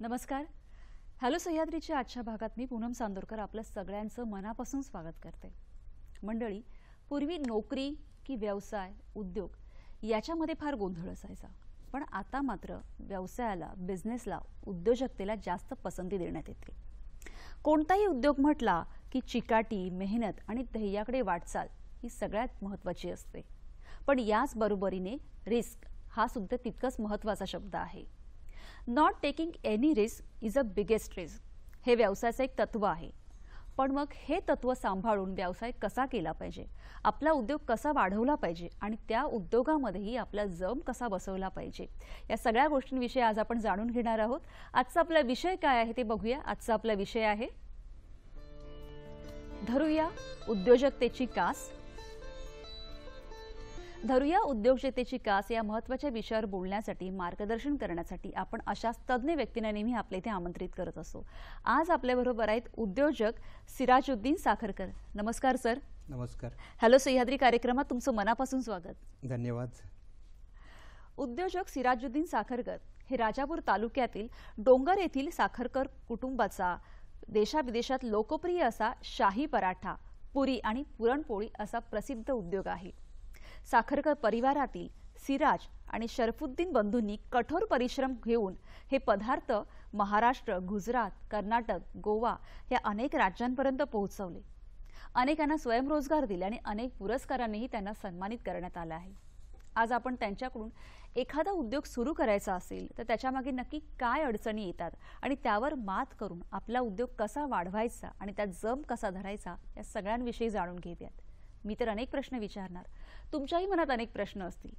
नमस्कार. हॅलो सह्याद्रीच्या आजच्या भागात मी पूनम चांदोरकर आपलं सगळ्यांचं मनापासून स्वागत करते. मंडळी, पूर्वी नोकरी की व्यवसाय, उद्योग याच्यामध्ये फार गोंधळ असायचा. पण आता मात्र व्यवसायाला, बिझनेसला, उद्योजकतेला जास्त पसंती देण्यात येते. कोणताही उद्योग म्हटला की चिकाटी, मेहनत आणि ध्येयाकडे वाटचाल ही सगळ्यात महत्त्वाची असते. पण याच बरोबरीने रिस्क हा सुद्धा तितकाच महत्त्वाचा शब्द आहे. Not taking any risk is a biggest risk हे व्यवसायाचं एक तत्व आहे. पण मग हे तत्व सांभाळून व्यवसाय कसा केला पाहिजे, आपला उद्योग कसा वाढवला पाहिजे आणि त्या उद्योगामध्येही आपला जम कसा बसवला पाहिजे, या सगळ्या गोष्टींविषयी आज आपण जाणून घेणार आहोत. आजचा आपला विषय काय आहे ते बघूया. आजचा आपला विषय आहे धरूया उद्योजकतेची कास. धरूया उद्योजकतेची कास या महत्त्वाच्या विषयावर बोलण्यासाठी, मार्गदर्शन करण्यासाठी आपण अशाच तज्ञ व्यक्तींना नेहमी आपल्या इथे आमंत्रित करत असतो. आज आपल्याबरोबर आहेत उद्योजक सिराजुद्दीन साखरकर. नमस्कार सर. नमस्कार. हॅलो सह्याद्री कार्यक्रमात तुमचं मनापासून स्वागत. धन्यवाद. उद्योजक सिराजुद्दीन साखरकर हे राजापूर तालुक्यातील डोंगर येथील साखरकर कुटुंबाचा देशाविदेशात लोकप्रिय असा शाही पराठा, पुरी आणि पुरणपोळी असा प्रसिद्ध उद्योग आहे. साखरकर परिवारातील सिराज आणि शरफुद्दीन बंधूंनी कठोर परिश्रम घेऊन हे पदार्थ महाराष्ट्र, गुजरात, कर्नाटक, गोवा या अनेक राज्यांपर्यंत पोहोचवले. अनेकांना स्वयंरोजगार दिले आणि अनेक पुरस्कारांनीही त्यांना सन्मानित करण्यात आलं आहे. आज आपण त्यांच्याकडून एखादा उद्योग सुरू करायचा असेल तर त्याच्यामागे नक्की काय अडचणी येतात आणि त्यावर मात करून आपला उद्योग कसा वाढवायचा आणि त्यात जम कसा धरायचा या सगळ्यांविषयी जाणून घेऊयात. मी तर अनेक प्रश्न विचारणार, तुमच्याही मनात अनेक प्रश्न असतील.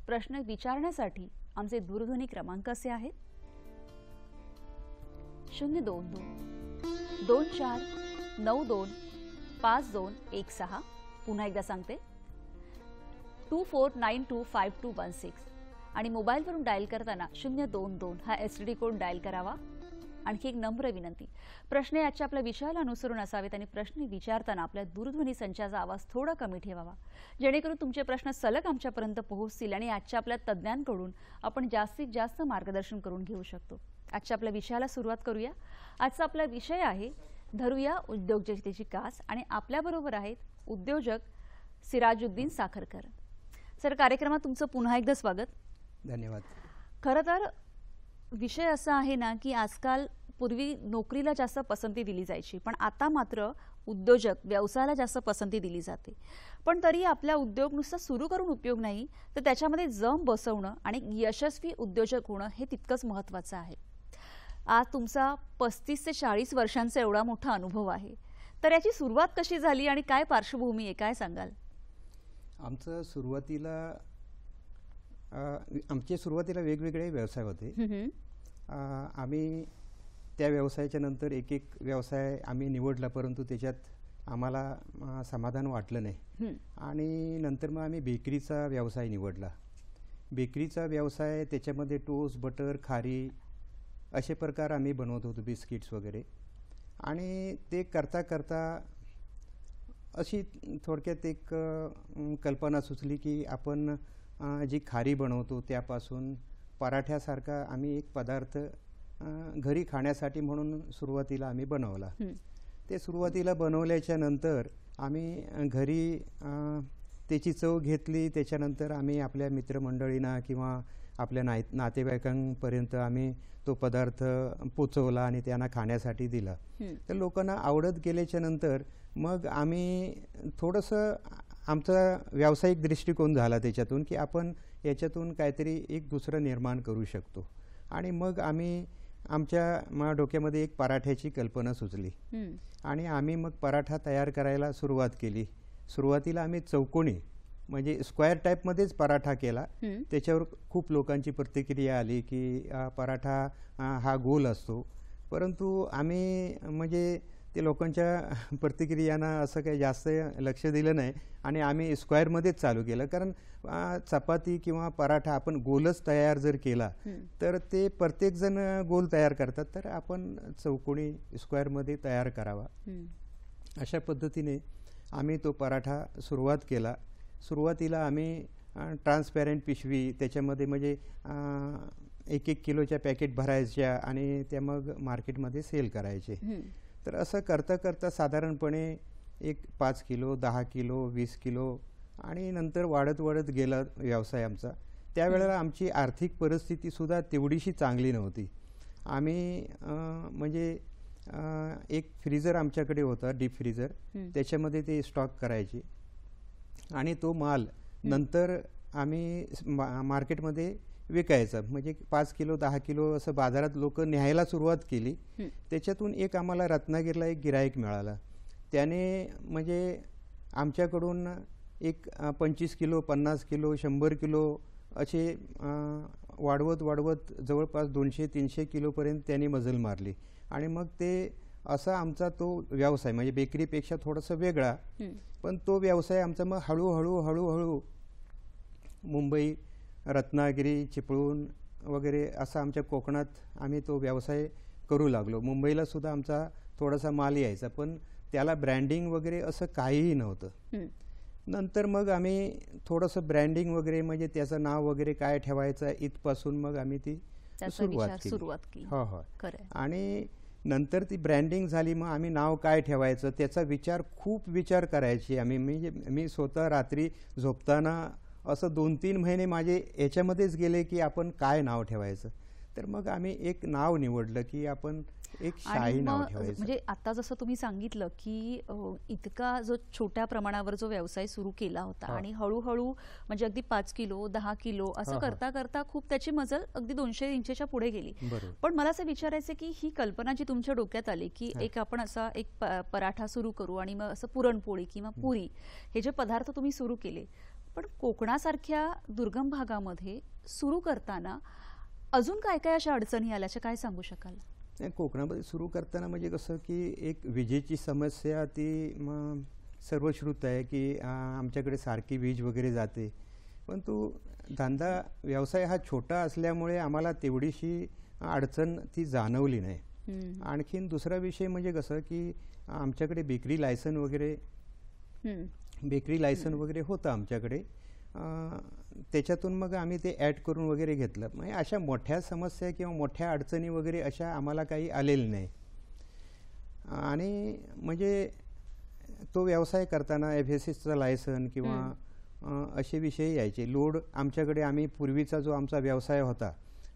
प्रश्न विचारण्यासाठी आमचे दूरध्वनी क्रमांक असे आहेत 02224925216. पुन्हा एकदा सांगते 24925216. आणि मोबाईलवरून डायल करताना 022 हा एसटीडी कोड डायल करावा. आणखी एक नम्र विनंती, प्रश्न आजच्या आपल्या विषयाला अनुसरून असावेत आणि प्रश्न विचारताना आपल्या दूरध्वनी संचाचा आवाज थोडा कमी ठेवावा, जेणेकरून तुमचे प्रश्न सलग आमच्यापर्यंत पोहोचतील आणि आजच्या आपल्या तज्ज्ञांकडून आपण जास्तीत जास्त मार्गदर्शन करून घेऊ शकतो. आजच्या आपल्या विषयाला सुरुवात करूया. आजचा आपला विषय आहे धरूया उद्योजकतेची कास आणि आपल्याबरोबर आहेत उद्योजक सिराजुद्दीन साखरकर. सर, कार्यक्रमात तुमचं पुन्हा एकदा स्वागत. धन्यवाद. खरं तर विषय असा आहे ना की आजकाल पूर्वी नोकरीला जास्त पसंती दिली जायची, पण आता मात्र उद्योजक व्यवसायाला जास्त पसंती दिली जाते. पण तरी आपला उद्योग नुसता सुरू करून उपयोग नाही, तर त्याच्यामध्ये जम बसवणं आणि यशस्वी उद्योजक होणं हे तितकंच महत्त्वाचं आहे. आज तुमचा 35 ते 40 वर्षांचा एवढा मोठा अनुभव आहे, तर याची सुरुवात कशी झाली आणि काय पार्श्वभूमी आहे, काय सांगाल? आमचे सुरुवातीला वेगवेगळे व्यवसाय होते. आम्ही त्या व्यवसायाच्या नंतर एक एक व्यवसाय आम्ही निवडला, परंतु त्याच्यात आम्हाला समाधान वाटलं नाही. आणि नंतर मग आम्ही बेकरीचा व्यवसाय निवडला. बेकरीचा व्यवसाय त्याच्यामध्ये टोस्ट, बटर, खारी असे प्रकार आम्ही बनवत होतो, बिस्किट्स वगैरे. आणि ते करता करता अशी थोडक्यात एक कल्पना सुचली की आपण जी खारी बनवतो त्यापासून पराठ्यासारखा आम्ही एक पदार्थ घरी खाण्यासाठी म्हणून सुरुवातीला आम्ही बनवला. ते सुरुवातीला बनवल्याच्या नंतर आम्ही घरी त्याची चव घेतली. त्याच्यानंतर आम्ही आपल्या मित्रमंडळींना किंवा आपल्या नातेवाईकांपर्यंत आम्ही तो पदार्थ पोचवला आणि त्यांना खाण्यासाठी दिला. तर लोकांना आवडत गेल्याच्या नंतर मग आम्ही थोडंसं आमचा व्यावसायिक दृष्टिकोन झाला त्याच्यातून की आपण याच्यातून काहीतरी एक दुसरं निर्माण करू शकतो. आणि मग आम्ही आमच्या डोक्यामध्ये एक पराठ्याची कल्पना सुचली आणि आम्ही मग पराठा तयार करायला सुरुवात केली. सुरुवातीला आम्ही चौकोनी म्हणजे स्क्वेअर टाईपमध्येच पराठा केला. त्याच्यावर खूप लोकांची प्रतिक्रिया आली की पराठा हा गोल असतो, परंतु आम्ही म्हणजे ते लोकांच्या प्रतिक्रियांना असं काही जास्त लक्ष दिलं नाही आणि आम्ही स्क्वेअरमध्येच चालू केलं. कारण चपाती किंवा पराठा आपण गोलच तयार जर केला तर ते प्रत्येकजण गोल तयार करतात, तर आपण चौकोनी स्क्वेअरमध्ये तयार करावा. अशा पद्धतीने आम्ही तो पराठा सुरुवात केला. सुरुवातीला आम्ही ट्रान्सपॅरंट पिशवी त्याच्यामध्ये म्हणजे 1-1 किलोच्या पॅकेट भरायच्या आणि त्या मग मार्केटमध्ये सेल करायचे. तर असं करता करता साधारणपणे एक 5 किलो, 10 किलो, 20 किलो आणि नंतर वाढत वाढत गेला व्यवसाय आमचा. त्यावेळेला आमची आर्थिक परिस्थितीसुद्धा तेवढीशी चांगली नव्हती. आम्ही म्हणजे एक फ्रीजर आमच्याकडे होता, डीप फ्रीजर. त्याच्यामध्ये ते स्टॉक करायचे आणि तो माल नंतर आम्ही मार्केटमध्ये विकायचा. म्हणजे 5 किलो 10 किलो असं बाजारात लोक न्यायला सुरुवात केली. त्याच्यातून एक आम्हाला रत्नागिरीला एक गिराईक मिळाला. त्याने म्हणजे आमच्याकडून एक 25 किलो 50 किलो 100 किलो असे वाढवत वाढवत जवळपास 200-300 किलोपर्यंत त्यांनी मजल मारली. आणि मग ते असा आमचा तो व्यवसाय म्हणजे बेकरीपेक्षा थोडासा वेगळा, पण तो व्यवसाय आमचा मग हळूहळू हळूहळू मुंबई, रत्नागिरी, चिपळूण वगैरे असा आमच्या कोकणात आम्ही तो व्यवसाय करू लागलो. मुंबईला सुद्धा आमचा थोडासा माल यायचा, पण त्याला ब्रँडिंग वगैरे असं काहीही नव्हतं. नंतर मग आम्ही थोडंसं ब्रँडिंग वगैरे म्हणजे त्याचं नाव वगैरे काय ठेवायचं इथपासून मग आम्ही ती सुरुवात केली. हो हो. आणि नंतर ती ब्रँडिंग झाली. मग आम्ही नाव काय ठेवायचं त्याचा खूप विचार करायची आम्ही. म्हणजे मी स्वतः रात्री झोपताना असं 2-3 महिने माझे याच्यामध्येच गेले की आपण काय नाव ठेवायचं. तर मग आम्ही एक नाव निवडलं की आपण एक शाही नाव ठेवायचं. म्हणजे आता जसं तुम्ही सांगितलं की इतका जो छोट्या प्रमाणावर जो व्यवसाय सुरू केला होता आणि हळूहळू म्हणजे अगदी 5 किलो 10 किलो असं करता करता खूप त्याची मजल अगदी 200-300च्या पुढे गेली. पण मला असं विचारायचं की ही कल्पना जी तुमच्या डोक्यात आली की एक आपण असा एक पराठा सुरू करू आणि मग असं पुरणपोळी किंवा पुरी हे जे पदार्थ तुम्ही सुरू केले, पण कोकणासारख्या दुर्गम भागामध्ये सुरू करताना अजून काय काय अशा अडचणी आल्याच्या काय सांगू शकाल? कोकणामध्ये सुरू करताना म्हणजे कसं की एक विजेची समस्या ती सर्वश्रुत आहे की आमच्याकडे सारखी वीज वगैरे जाते. पण तो धंदा व्यवसाय हा छोटा असल्यामुळे आम्हाला तेवढीशी अडचण ती जाणवली नाही. आणखीन दुसरा विषय म्हणजे कसं की आमच्याकडे बेकरी लायसन वगैरे होतं आमच्याकडे. त्याच्यातून मग आम्ही ते ॲड करून वगैरे घेतलं. म्हणजे अशा मोठ्या समस्या किंवा मोठ्या अडचणी वगैरे अशा आम्हाला काही आलेल्या नाही. आणि म्हणजे तो व्यवसाय करताना FSSचं लायसन किंवा असे विषय यायचे. लोड आमच्याकडे आम्ही पूर्वीचा जो आमचा व्यवसाय होता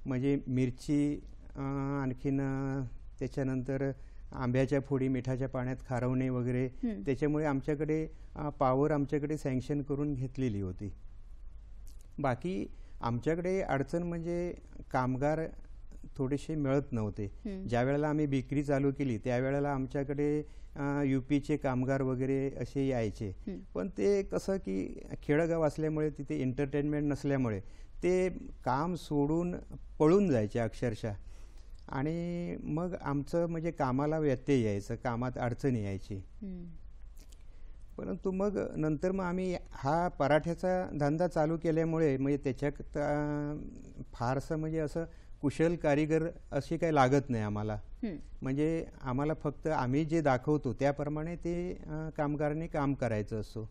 म्हणजे मिरची, आणखीन त्याच्यानंतर आंब्याच्या फोडी मिठाच्या पाण्यात खारवणे वगैरे, त्याच्यामुळे आमच्याकडे पॉवर आमच्याकडे सँक्शन करून घेतलेली होती. बाकी आमच्याकडे अडचण म्हणजे कामगार थोडेसे मिळत नव्हते. ज्या वेळेला आम्ही बेकरी चालू केली त्यावेळेला आमच्याकडे UPचे कामगार वगैरे असे यायचे. पण ते कसं की खेडगाव असल्यामुळे तिथे एंटरटेनमेंट नसल्यामुळे ते काम सोडून पळून जायचे अक्षरशः. आणि मग आमचं म्हणजे कामाला व्यत्यय यायचं, कामात अडचणी यायची. परंतु मग नंतर मग आम्ही हा पराठ्याचा धंदा चालू केल्यामुळे म्हणजे त्याच्यात फारसं म्हणजे असं कुशल कारीगर अशी काही लागत नाही आम्हाला. म्हणजे आम्हाला फक्त आम्ही जे दाखवतो त्याप्रमाणे ते कामगारांनी काम करायचं असतो.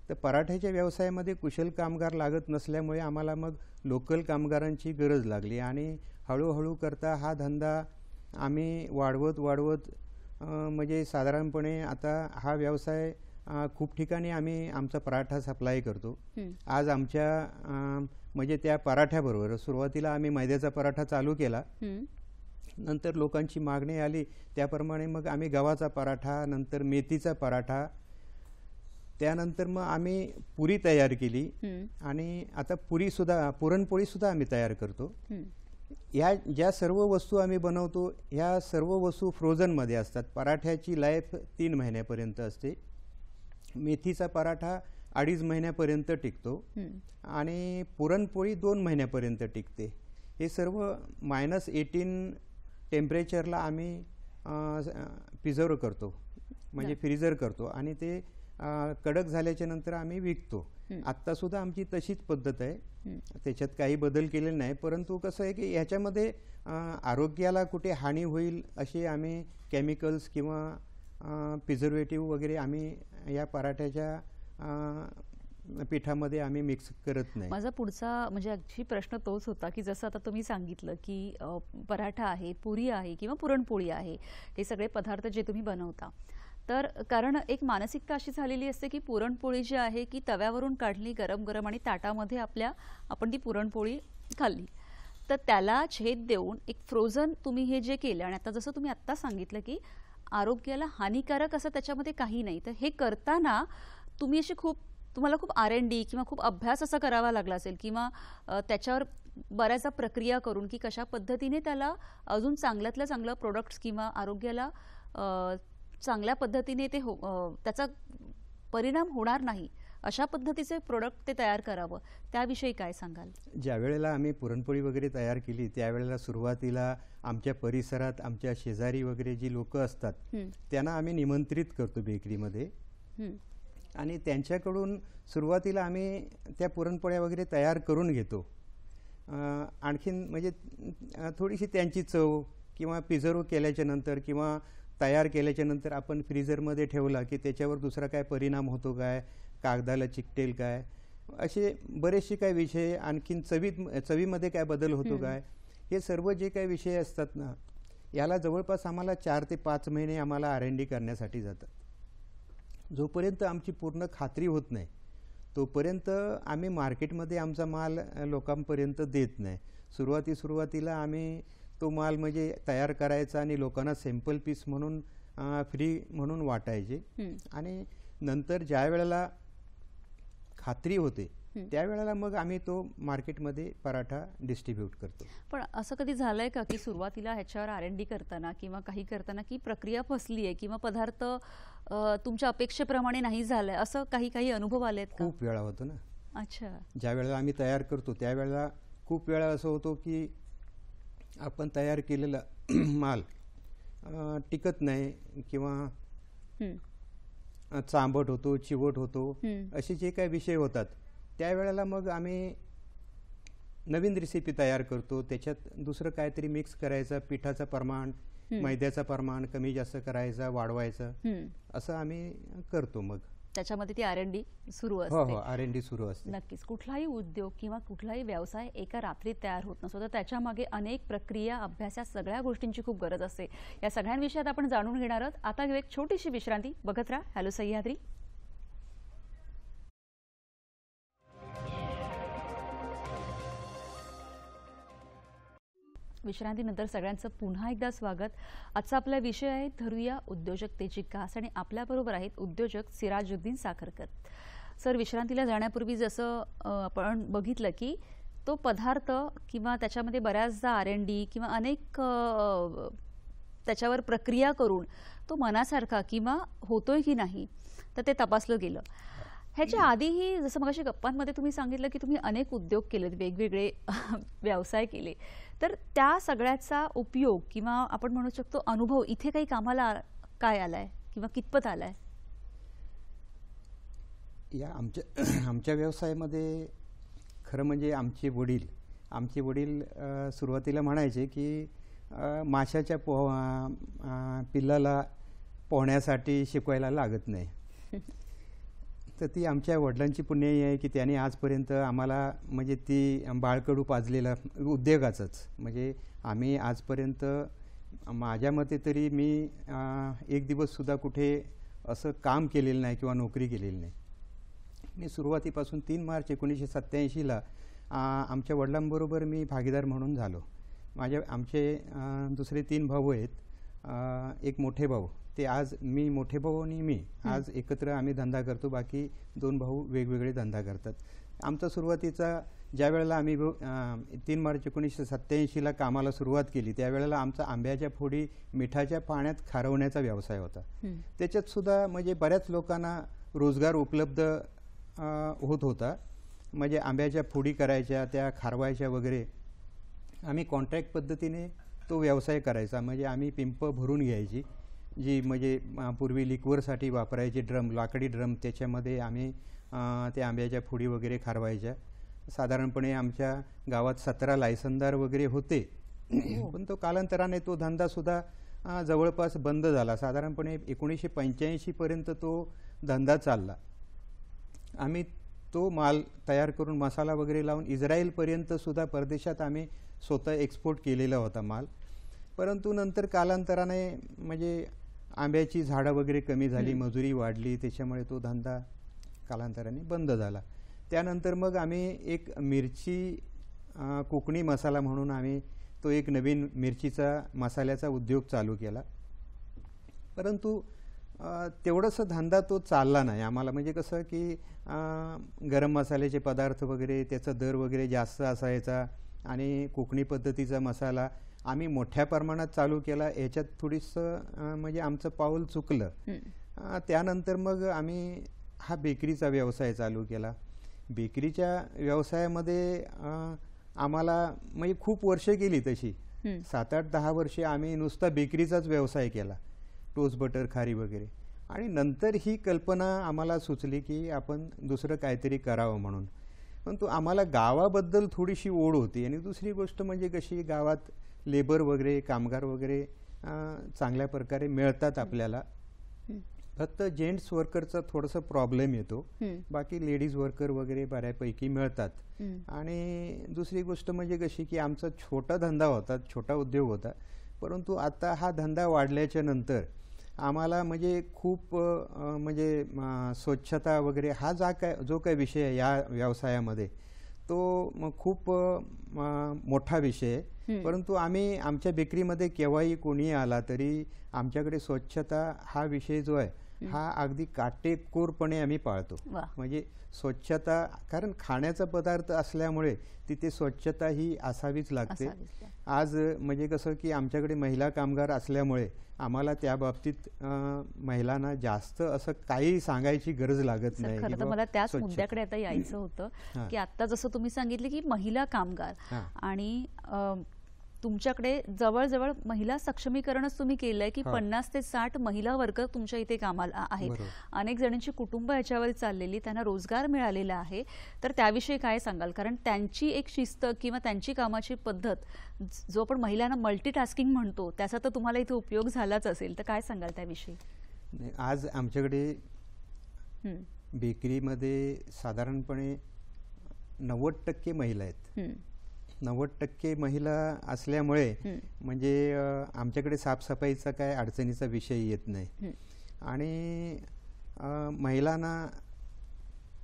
तर पराठ्याच्या व्यवसायामध्ये कुशल कामगार लागत नसल्यामुळे आम्हाला मग लोकल कामगारांची गरज लागली. आणि हळूहळू करता हा धंदा आम्ही वाढवत म्हणजे साधारणपणे आता हा व्यवसाय खूप ठिकाणी आम्ही आमचा पराठा सप्लाय करतो. आज आमच्या म्हणजे त्या पराठ्याबरोबर सुरुवातीला आम्ही मैद्याचा पराठा चालू केला. नंतर लोकांची मागणी आली त्याप्रमाणे मग आम्ही गव्हाचा पराठा, नंतर मेथीचा पराठा, त्यानंतर मग आम्ही पुरी तयार केली. आणि आता पुरणपोळीसुद्धा आम्ही तयार करतो. या ज्या सर्व वस्तू आम्ही बनवतो ह्या सर्व वस्तू फ्रोझनमध्ये असतात. पराठ्याची लाईफ 3 महिन्यापर्यंत असते. मेथीचा पराठा 2.5 महिन्यापर्यंत टिकतो आणि पुरणपोळी 2 महिन्यापर्यंत टिकते. हे सर्व -18 टेम्परेचरला आम्ही प्रिझर्व करतो म्हणजे फ्रीजर करतो आणि ते कडक झाल्याच्या नंतर आम्ही विकतो. आत्तासुद्धा आमची तशीच पद्धत आहे, त्याच्यात काही बदल केलेला नाही. परंतु कसं आहे की ह्याच्यामध्ये आरोग्याला कुठे हानी होईल असे आम्ही केमिकल्स किंवा प्रिझर्वेटिव्ह वगैरे आम्ही या पराठ्याच्या पिठामध्ये आम्ही मिक्स करत नाही. माझा पुढचा म्हणजे अगदी प्रश्न तोच होता की जसं आता तुम्ही सांगितलं की पराठा आहे, पुरी आहे किंवा पुरणपोळी आहे, हे सगळे पदार्थ जे तुम्ही बनवता, तर कारण एक मानसिकता अशी झालेली असते की पुरणपोळी जी आहे की तव्यावरून काढली गरम गरम आणि ताटामध्ये आपण ती पुरणपोळी खाल्ली, तर त्याला छेद देऊन एक फ्रोझन तुम्ही हे जे केलं आणि आता जसं तुम्ही आत्ता सांगितलं की आरोग्याला हानिकारक असं त्याच्यामध्ये काही नाही, तर हे करताना तुम्ही तुम्हाला खूप R&D किंवा खूप अभ्यास असा करावा लागला असेल किंवा त्याच्यावर बऱ्याचदा प्रक्रिया करून की कशा पद्धतीने त्याला अजून चांगल्यातलं चांगलं प्रोडक्ट्स किंवा आरोग्याला चांगल्या पद्धतीने त्याचा परिणाम होणार नाही अशा पद्धतीचे प्रोडक्ट ते तयार करावं, त्याविषयी काय सांगाल? ज्या वेळेला आम्ही पुरणपोळी वगैरे तयार केली त्यावेळेला सुरुवातीला आमच्या परिसरात आमच्या शेजारी वगैरे जी लोक असतात त्यांना आम्ही निमंत्रित करतो बेकरीमध्ये आणि त्यांच्याकडून सुरुवातीला आम्ही त्या पुरणपोळ्या वगैरे तयार करून घेतो. आणखीन म्हणजे थोडीशी त्यांची चव किंवा प्रिझर्व केल्याच्या नंतर किंवा तयार केल्याच्या नंतर आपण फ्रीजरमध्ये ठेवला की त्याच्यावर दुसरा काय परिणाम होतो काय, कागदाला चिकटेल काय, असे बरेचसे काय विषय, आणखीन चवीमध्ये काय बदल होतो काय, हे सर्व जे काही विषय असतात ना, याला जवळपास आम्हाला 4 ते 5 महिने आम्हाला R&D करण्यासाठी जातात. जोपर्यंत आमची पूर्ण खात्री होत नाही तोपर्यंत आम्ही मार्केटमध्ये आमचा माल लोकांपर्यंत देत नाही. सुरुवातीला आम्ही तो माल म्हणजे तयार करायचा आणि लोकांना सॅम्पल पीस म्हणून फ्री म्हणून वाटायचे आणि नंतर ज्या वेळेला खात्री होते त्यावेळेला मग आम्ही तो मार्केटमध्ये पराठा डिस्ट्रीब्यूट करतो. पण असं कधी झालंय का की सुरुवातीला ह्याच्यावर R&D करताना किंवा काही करताना की प्रक्रिया फसली आहे किंवा पदार्थ तुमच्या अपेक्षेप्रमाणे नाही झालाय, असं काही अनुभव आलेत का? खूप वेळा होतो ना. अच्छा. ज्या वेळेला आम्ही तयार करतो त्यावेळेला खूप वेळा असं होतो की आपण तयार केलेला माल टिकत नाही किंवा चांबट होतो, चिवट होतो, असे जे काही विषय होतात त्यावेळेला मग आम्ही नवीन रेसिपी तयार करतो. त्याच्यात दुसरं काहीतरी मिक्स करायचं, पिठाचं प्रमाण, मैद्याचं प्रमाण कमी जास्त करायचं, वाढवायचं, असं आम्ही करतो. मग त्याच्यामध्ये ती R&D सुरू हो असते. R&D सुरू असते. नक्कीच. कुठलाही उद्योग किंवा कुठलाही व्यवसाय एका रात्रीत तयार होत नसतो, तर त्याच्यामागे अनेक प्रक्रिया, अभ्यास या सगळ्या गोष्टींची खूप गरज असते. या सगळ्यांविषयी आपण जाणून घेणार आहोत. आता घेऊ एक छोटीशी विश्रांती. बघत राहा हॅलो सह्याद्री. विश्रांतीनंतर सगळ्यांचं पुन्हा एकदा स्वागत. आजचा आपला विषय आहे धरूया उद्योजकतेची कास आणि आपल्याबरोबर आहेत उद्योजक सिराजुद्दीन साखरकर. सर, विश्रांतीला जाण्यापूर्वी जसं आपण बघितलं की तो पदार्थ किंवा त्याच्यामध्ये बऱ्याचदा R&D किंवा अनेक त्याच्यावर प्रक्रिया करून तो मनासारखा किंवा होतोय की नाही तर ते तपासलं गेलं. ह्याच्या आधीही जसं मगाशी गप्पांमध्ये तुम्ही सांगितलं की तुम्ही अनेक उद्योग केलेत, वेगवेगळे व्यवसाय केले, तर त्या सगळ्याचा उपयोग किंवा आपण म्हणू शकतो अनुभव इथे काही कामाला काय आलाय किंवा कितपत आलाय? या आमच्या व्यवसायामध्ये खरं म्हणजे आमचे वडील सुरुवातीला म्हणायचे की माशाच्या पिल्लाला पोहण्यासाठी शिकवायला लागत नाही. तर ती आमच्या वडिलांची पुण्याई आहे की त्यांनी आजपर्यंत आम्हाला म्हणजे ती बाळकडू पाजलेला उद्योगाचंच, म्हणजे आम्ही आजपर्यंत माझ्या मते तरी मी एक दिवससुद्धा कुठे असं काम केलेलं नाही किंवा नोकरी केलेली नाही. मी सुरुवातीपासून 3 मार्च 1987ला आमच्या वडिलांबरोबर मी भागीदार म्हणून झालो. आमचे दुसरे 3 भाऊ आहेत. एक मोठे भाऊ, ते आज मी मोठे भाऊ आणि मी आज एकत्र आम्ही धंदा करतो, बाकी 2 भाऊ वेगवेगळे धंदा करतात. आमचा सुरुवातीचा ज्या वेळेला आम्ही 3 मार्च 1987ला कामाला सुरुवात केली त्यावेळेला आमचा आंब्याच्या फोडी मिठाच्या पाण्यात खारवण्याचा व्यवसाय होता. त्याच्यात सुद्धा म्हणजे बऱ्याच लोकांना रोजगार उपलब्ध होत होता. म्हणजे आंब्याच्या फोडी करायच्या, त्या खारवायच्या वगैरे. आम्ही कॉन्ट्रॅक्ट पद्धतीने तो व्यवसाय करायचा. म्हणजे आम्ही पिंप भरून घ्यायची, जी म्हणजे पूर्वी लिक्वरसाठी वापरायचे ड्रम, लाकडी ड्रम, त्याच्यामध्ये आम्ही त्या आंब्याच्या फोडी वगैरे खारवायच्या. साधारणपणे आमच्या गावात 17 लायसनदार वगैरे होते. पण तो कालांतराने तो धंदासुद्धा जवळपास बंद झाला. साधारणपणे 1985 पर्यंत तो धंदा चालला. आम्ही तो माल तयार करून मसाला वगैरे लावून इस्रायलपर्यंत सुद्धा परदेशात आम्ही स्वतः एक्सपोर्ट केलेला होता माल. परंतु नंतर कालांतराने म्हणजे आंब्याची झाडं वगैरे कमी झाली, मजुरी वाढली, त्याच्यामुळे तो धंदा कालांतराने बंद झाला. त्यानंतर मग आम्ही एक मिरची कोकणी मसाला म्हणून आम्ही तो एक नवीन मिरचीचा मसाल्याचा उद्योग चालू केला. परंतु तेवढंसं धंदा तो चालला नाही आम्हाला. म्हणजे कसं की गरम मसाल्याचे पदार्थ वगैरे त्याचा दर वगैरे जास्त असायचा आणि कोकणी पद्धतीचा मसाला आम्ही मोठ्या प्रमाणात चालू केला. याच्यात थोडीसं म्हणजे आमचं पाऊल चुकलं. त्यानंतर मग आम्ही हा बेकरीचा व्यवसाय चालू केला. बेकरीच्या व्यवसायामध्ये आम्हाला म्हणजे खूप वर्ष गेली तशी 7-8-10 वर्षे आम्ही नुसता बेकरीचाच व्यवसाय केला, टोस्ट बटर खारी वगैरे. आणि नंतर ही कल्पना आम्हाला सुचली की आपण दुसरं काहीतरी करावं म्हणून. परंतु आम्हाला गावाबद्दल थोडीशी ओढ होती आणि दुसरी गोष्ट म्हणजे कशी गावात लेबर वगैरे कामगार वगैरे चांगल्या प्रकारे मिळतात आपल्याला. फक्त जेंट्स वर्करचा थोडासा प्रॉब्लेम येतो, बाकी लेडीज वर्कर वगैरे बऱ्यापैकी मिळतात. आणि दुसरी गोष्ट म्हणजे कशी की आमचा छोटा धंदा होता, छोटा उद्योग होता. परंतु आता हा धंदा वाढल्याच्या नंतर आम्हाला म्हणजे खूप म्हणजे स्वच्छता वगैरे हा जो काय विषय आहे या व्यवसायामध्ये तो खूप मोठा विषय आहे. परंतु आम्ही आमच्या बेकरीमध्ये केव्हाही कोणी आला तरी आमच्याकडे स्वच्छता हा विषय जो आहे हा अगदी काटेकोरपणे आम्ही पाळतो. म्हणजे स्वच्छता, कारण खाण्याचा पदार्थ असल्यामुळे तिथे स्वच्छता ही असावीच लागते. आज म्हणजे कसं की आमच्याकडे महिला कामगार असल्यामुळे आम्हाला त्या बाबतीत महिलांना जास्त असं काही सांगायची गरज लागत नाही. खरं तर मला त्याच मुद्द्याकडे आता यायचं होतं की आता जसं तुम्ही सांगितले की महिला कामगार आणि तुमच्याकडे जवळजवळ महिला सक्षमीकरणच तुम्ही केलंय की 50 ते 60 महिला वर्कर तुमच्या इथे कामाला आहेत. अनेक जणांची कुटुंब याच्यावर चाललेली, त्यांना रोजगार मिळालेला आहे. तर त्याविषयी काय सांगाल? कारण त्यांची एक शिस्त किंवा त्यांची कामाची पद्धत, जो आपण महिलांना मल्टीटास्किंग म्हणतो, त्याचा तर तुम्हाला इथे उपयोग झालाच असेल. तर काय सांगाल त्याविषयी? आज आमच्याकडे बेकरीमध्ये साधारणपणे 90% महिला आहेत. 90% महिला असल्यामुळे म्हणजे आमच्याकडे साफसफाईचा काय अडचणीचा विषय येत नाही. आणि महिलांना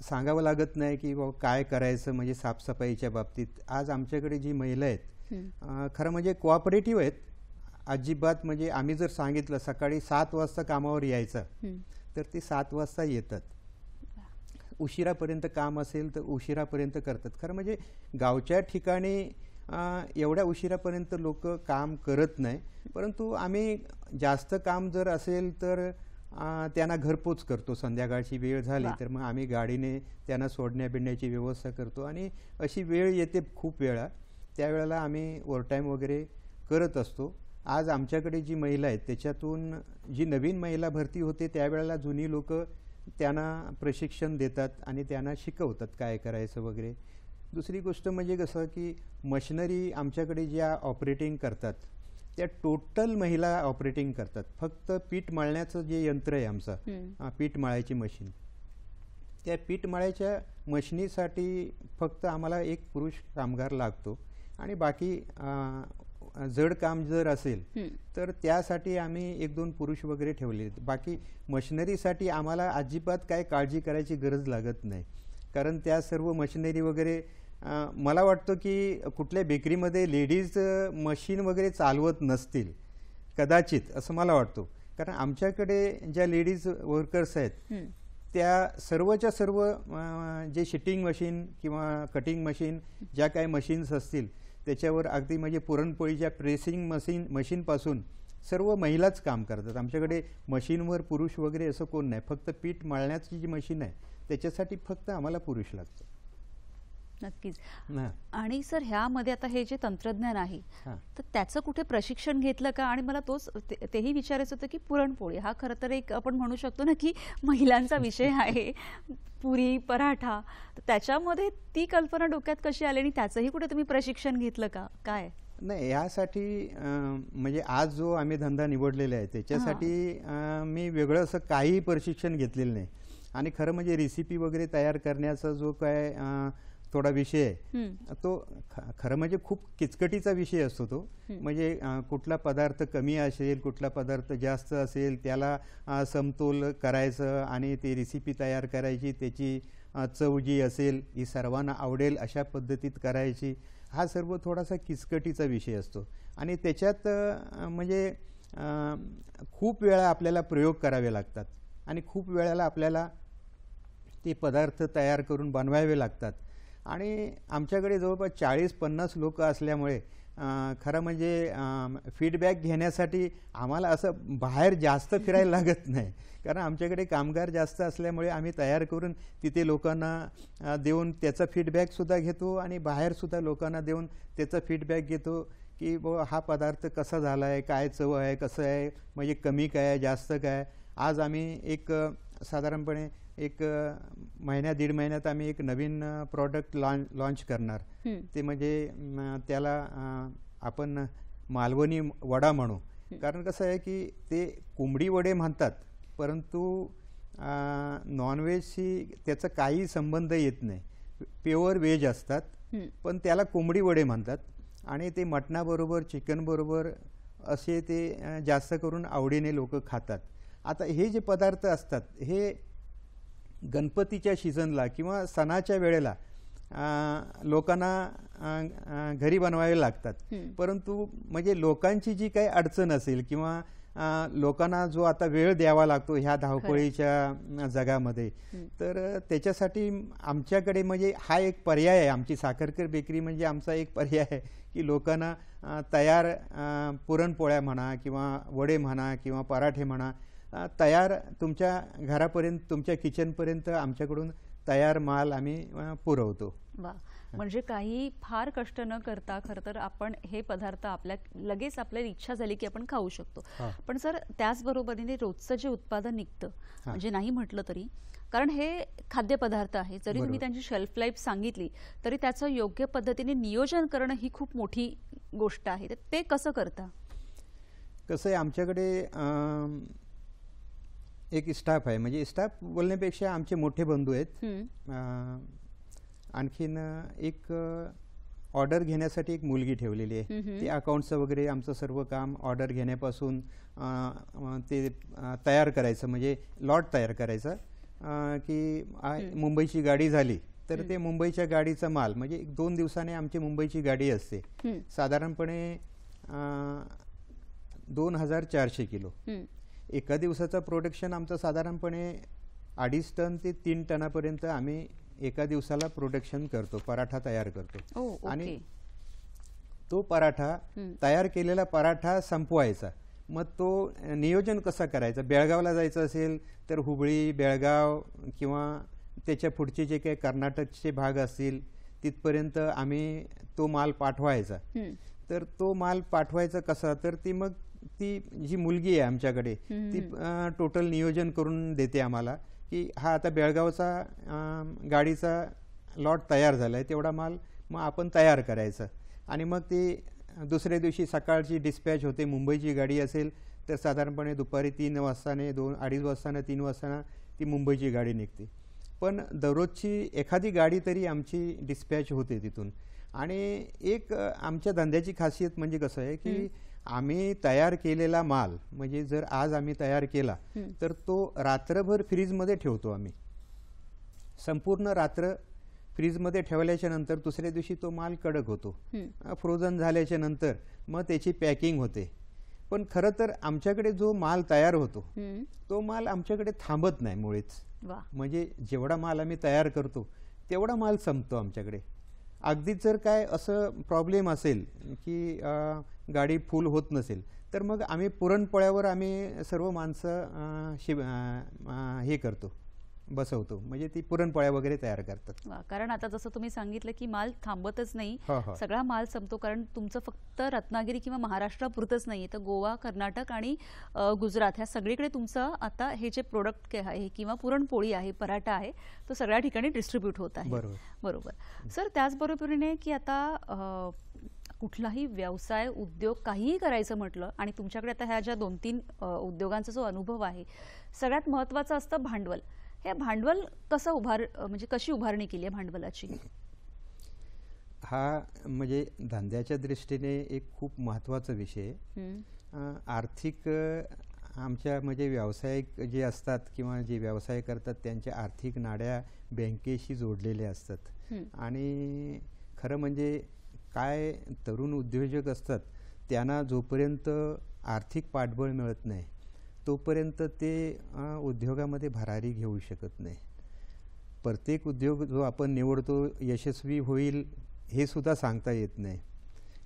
सांगावं लागत नाही की काय करायचं म्हणजे साफसफाईच्या बाबतीत. आज आमच्याकडे जी महिला आहेत खरं म्हणजे कोऑपरेटिव्ह आहेत अजिबात. म्हणजे आम्ही जर सांगितलं सकाळी 7 वाजता कामावर यायचं तर ते 7 वाजता येतात. उशिरापर्यंत काम असेल तर उशिरापर्यंत करतात. खरं म्हणजे गावच्या ठिकाणी एवढ्या उशिरापर्यंत लोक काम करत नाही. परंतु आम्ही जास्त काम जर असेल तर त्यांना घरपोच करतो. संध्याकाळची वेळ झाली तर मग आम्ही गाडीने त्यांना सोडण्या बिडण्याची व्यवस्था करतो. आणि अशी वेळ येते खूप वेळा, त्यावेळेला आम्ही ओव्हरटाईम वगैरे करत असतो. आज आमच्याकडे जी महिला आहेत त्याच्यातून जी नवीन महिला भरती होते त्यावेळेला जुनी लोक त्यांना प्रशिक्षण देतात आणि त्यांना शिकवतात काय करायचं वगैरे. दुसरी गोष्ट म्हणजे कसं की मशिनरी आमच्याकडे ज्या ऑपरेटिंग करतात त्या टोटल महिला ऑपरेटिंग करतात. फक्त पीठ मळण्याचं जे यंत्र आहे आमचं, पीठ मळायची मशीन, त्या पीठ मळायच्या मशिनीसाठी फक्त आम्हाला एक पुरुष कामगार लागतो. आणि बाकी जड काम जर असेल तर त्यासाठी आम्ही 1-2 पुरुष वगैरे ठेवले. बाकी मशिनरीसाठी आम्हाला अजिबात काय काळजी करायची गरज लागत नाही. कारण त्या सर्व मशिनरी वगैरे मला वाटतं की कुठल्या बेकरीमध्ये लेडीज मशीन वगैरे चालवत नसतील कदाचित, असं मला वाटतं. कारण आमच्याकडे ज्या लेडीज वर्कर्स आहेत त्या सर्वच्या सर्व जे शिटिंग मशीन किंवा कटिंग मशीन ज्या काही मशीन्स असतील त्याच्यावर अगदी म्हणजे पुरणपोळीच्या प्रेसिंग मशीनपासून सर्व महिलाच काम करतात. आमच्याकडे मशीनवर पुरुष वगैरे असं कोण नाही. फक्त पीठ मळण्याची जी मशीन आहे त्याच्यासाठी फक्त आम्हाला पुरुष लागतं. नक्कीच. आणि सर ह्यामध्ये आता हे जे तंत्रज्ञान आहे तर त्याचं कुठे प्रशिक्षण घेतलं का? आणि मला तेही विचारायचं होतं की पुरणपोळी हा खरं तर एक आपण म्हणू शकतो ना की महिलांचा विषय आहे, पुरी पराठा, तर त्याच्यामध्ये ती कल्पना डोक्यात कशी आली आणि त्याचंही कुठे तुम्ही प्रशिक्षण घेतलं का? काय नाही, यासाठी म्हणजे आज जो आम्ही धंदा निवडलेला आहे त्याच्यासाठी मी वेगळं असं काही प्रशिक्षण घेतलेलं नाही. आणि खरं म्हणजे रेसिपी वगैरे तयार करण्याचा जो काय थोडा विषय आहे, तो खरं म्हणजे खूप किचकटीचा विषय असतो तो. म्हणजे कुठला पदार्थ कमी असेल, कुठला पदार्थ जास्त असेल, त्याला समतोल करायचं आणि ती रेसिपी तयार करायची, त्याची चव जी असेल ही सर्वांना आवडेल अशा पद्धतीत करायची. हा सर्व थोडासा किचकटीचा विषय असतो आणि त्याच्यात म्हणजे खूप वेळा आपल्याला प्रयोग करावे लागतात आणि खूप वेळेला आपल्याला ते पदार्थ तयार करून बनवावे लागतात. आणि आमच्याकडे जवळपास 40-50 लोक असल्यामुळे खरं म्हणजे फीडबॅक घेण्यासाठी आम्हाला असं बाहेर जास्त फिरायला लागत नाही, कारण आमच्याकडे कामगार जास्त असल्यामुळे आम्ही तयार करून तिथे लोकांना देऊन त्याचा फीडबॅकसुद्धा घेतो आणि बाहेरसुद्धा लोकांना देऊन त्याचा फीडबॅक घेतो की हा पदार्थ कसा झाला आहे, काय चव आहे, कसं आहे, म्हणजे कमी काय आहे, जास्त काय. आज आम्ही एक साधारणपणे एक महिन्या दीड महिन्यात आम्ही एक नवीन प्रॉडक्ट लॉन्च करणार. ते म्हणजे त्याला आपण मालवणी वडा म्हणू. कारण कसं आहे की ते कोंबडी वडे म्हणतात, परंतु नॉनव्हेजशी त्याचा काही संबंध येत नाही, प्युअर व्हेज असतात, पण त्याला कोंबडी वडे म्हणतात. आणि ते मटणाबरोबर चिकनबरोबर असे ते जास्त करून आवडीने लोक खातात. आता हे जे पदार्थ असतात हे गणपतीच्या सीझनला किंवा सणाच्या वेळेला लोकांना घरी बनवावे लागतात, परंतु म्हणजे लोकांची जी काही अडचण असेल किंवा लोकांना जो आता वेळ द्यावा लागतो ह्या धावपळीच्या जगामध्ये, तर त्याच्यासाठी आमच्याकडे म्हणजे हा एक पर्याय आहे. आमची साखरकर बेकरी म्हणजे आमचा एक पर्याय आहे की लोकांना तयार पुरणपोळ्या म्हणा किंवा वडे म्हणा किंवा पराठे म्हणा तयार तुमच्या घरापर्यंत, तुमच्या किचनपर्यंत आमच्याकडून तयार माल आम्ही पुरवतो. वा, म्हणजे काही फार कष्ट न करता खरं तर आपण हे पदार्थ लगेच आपल्याला इच्छा झाली की आपण खाऊ शकतो. पण सर त्याचबरोबरीने रोजचं जे उत्पादन निघतं, म्हणजे नाही म्हटलं तरी, कारण हे खाद्यपदार्थ आहे, जरी तुम्ही त्यांची शेल्फ लाईफ सांगितली तरी त्याचं योग्य पद्धतीने नियोजन करणं ही खूप मोठी गोष्ट आहे. ते कसं करता? कसं आहे, आमच्याकडे एक स्टाफ आहे, म्हणजे स्टाफ बोलण्यापेक्षा आमचे मोठे बंधू आहेत. आणखीन एक ऑर्डर घेण्यासाठी एक मुलगी ठेवलेली आहे. ती अकाउंटचं वगैरे आमचं सर्व काम ऑर्डर घेण्यापासून ते तयार करायचं, म्हणजे लॉट तयार करायचा की मुंबईची गाडी झाली तर ते मुंबईच्या गाडीचा माल म्हणजे 2 दिवसाने आमची मुंबईची गाडी असते, साधारणपणे 2400 किलो. एका दिवसाचा प्रोडक्शन आमचं साधारणपणे 2.5 टन ते 3 टनापर्यंत आम्ही एका दिवसाला प्रोडक्शन करतो, पराठा तयार करतो. आणि तो पराठा तयार केलेला पराठा संपवायचा. मग तो नियोजन कसं करायचं, बेळगावला जायचं असेल तर हुबळी, बेळगाव किंवा त्याच्या पुढचे जे काही कर्नाटकचे भाग असतील तिथपर्यंत आम्ही तो माल पाठवायचा. तर तो माल पाठवायचा कसा, तर ती जी मुलगी आहे आमच्याकडे ती टोटल नियोजन करून देते आम्हाला की हा आता बेळगावचा गाडीचा लॉट तयार झाला आहे, तेवढा माल मग आपण तयार करायचा. आणि मग ती दुसऱ्या दिवशी सकाळची डिस्पॅच होते. मुंबईची गाडी असेल तर साधारणपणे दुपारी 3 वाजताने 2-2:30 वाजताना 3 वाजताना ती मुंबईची गाडी निघते. पण दररोजची एखादी गाडी तरी आमची डिस्पॅच होते तिथून. आणि एक आमच्या धंद्याची खासियत म्हणजे कसं आहे की आम्ही तयार केलेला माल, म्हणजे जर आज आम्ही तयार केला तर तो रात्रभर फ्रीजमध्ये ठेवतो आम्ही. संपूर्ण रात्र फ्रीजमध्ये ठेवल्याच्या नंतर दुसऱ्या दिवशी तो माल कडक होतो. फ्रोझन झाल्याच्या नंतर मग त्याची पॅकिंग होते. पण खरं तर आमच्याकडे जो माल तयार होतो तो माल आमच्याकडे थांबत नाही मुळीच. म्हणजे जेवढा माल आम्ही तयार करतो तेवढा माल संपतो आमच्याकडे. अगदीच जर काय असं प्रॉब्लेम असेल की गाडी फुल होत नसेल तर मग आम्ही पुरणपोळ्यावर आम्ही सर्व माणसं हे करतो, बसवतो, म्हणजे ती पुरणपोळ्या वगैरे तयार करतात. कारण आता जसं तुम्ही सांगितलं की माल थांबतच नाही, सगळा माल संपतो. कारण तुमचं फक्त रत्नागिरी किंवा महाराष्ट्रापुरतच नाही तर गोवा, कर्नाटक आणि गुजरात ह्या सगळीकडे तुमचं आता हे जे प्रोडक्ट आहे किंवा पुरणपोळी आहे, पराठा आहे, तो सगळ्या ठिकाणी डिस्ट्रीब्यूट होत आहे. बरोबर सर. त्याचबरोबरीने की आता कुठलाही व्यवसाय, उद्योग काहीही करायचं म्हटलं आणि तुमच्याकडे आता ह्या ज्या 2-3 उद्योगांचा जो अनुभव आहे, सगळ्यात महत्त्वाचं असतं भांडवल. हे भांडवल कसं म्हणजे कशी उभारणी केली आहे भांडवलाची? हा म्हणजे धंद्याच्या दृष्टीने एक खूप महत्त्वाचा विषय आहे. आर्थिक आमच्या म्हणजे व्यावसायिक जे असतात किंवा जे व्यवसाय करतात त्यांच्या आर्थिक नाड्या बँकेशी जोडलेल्या असतात. आणि खरं म्हणजे काय तरुण उद्योजक असतात त्यांना जोपर्यंत आर्थिक पाठबळ मिळत नाही तोपर्यंत ते उद्योगामध्ये भरारी घेऊ शकत नाही. प्रत्येक उद्योग जो आपण निवडतो यशस्वी होईल हे सुद्धा सांगता येत नाही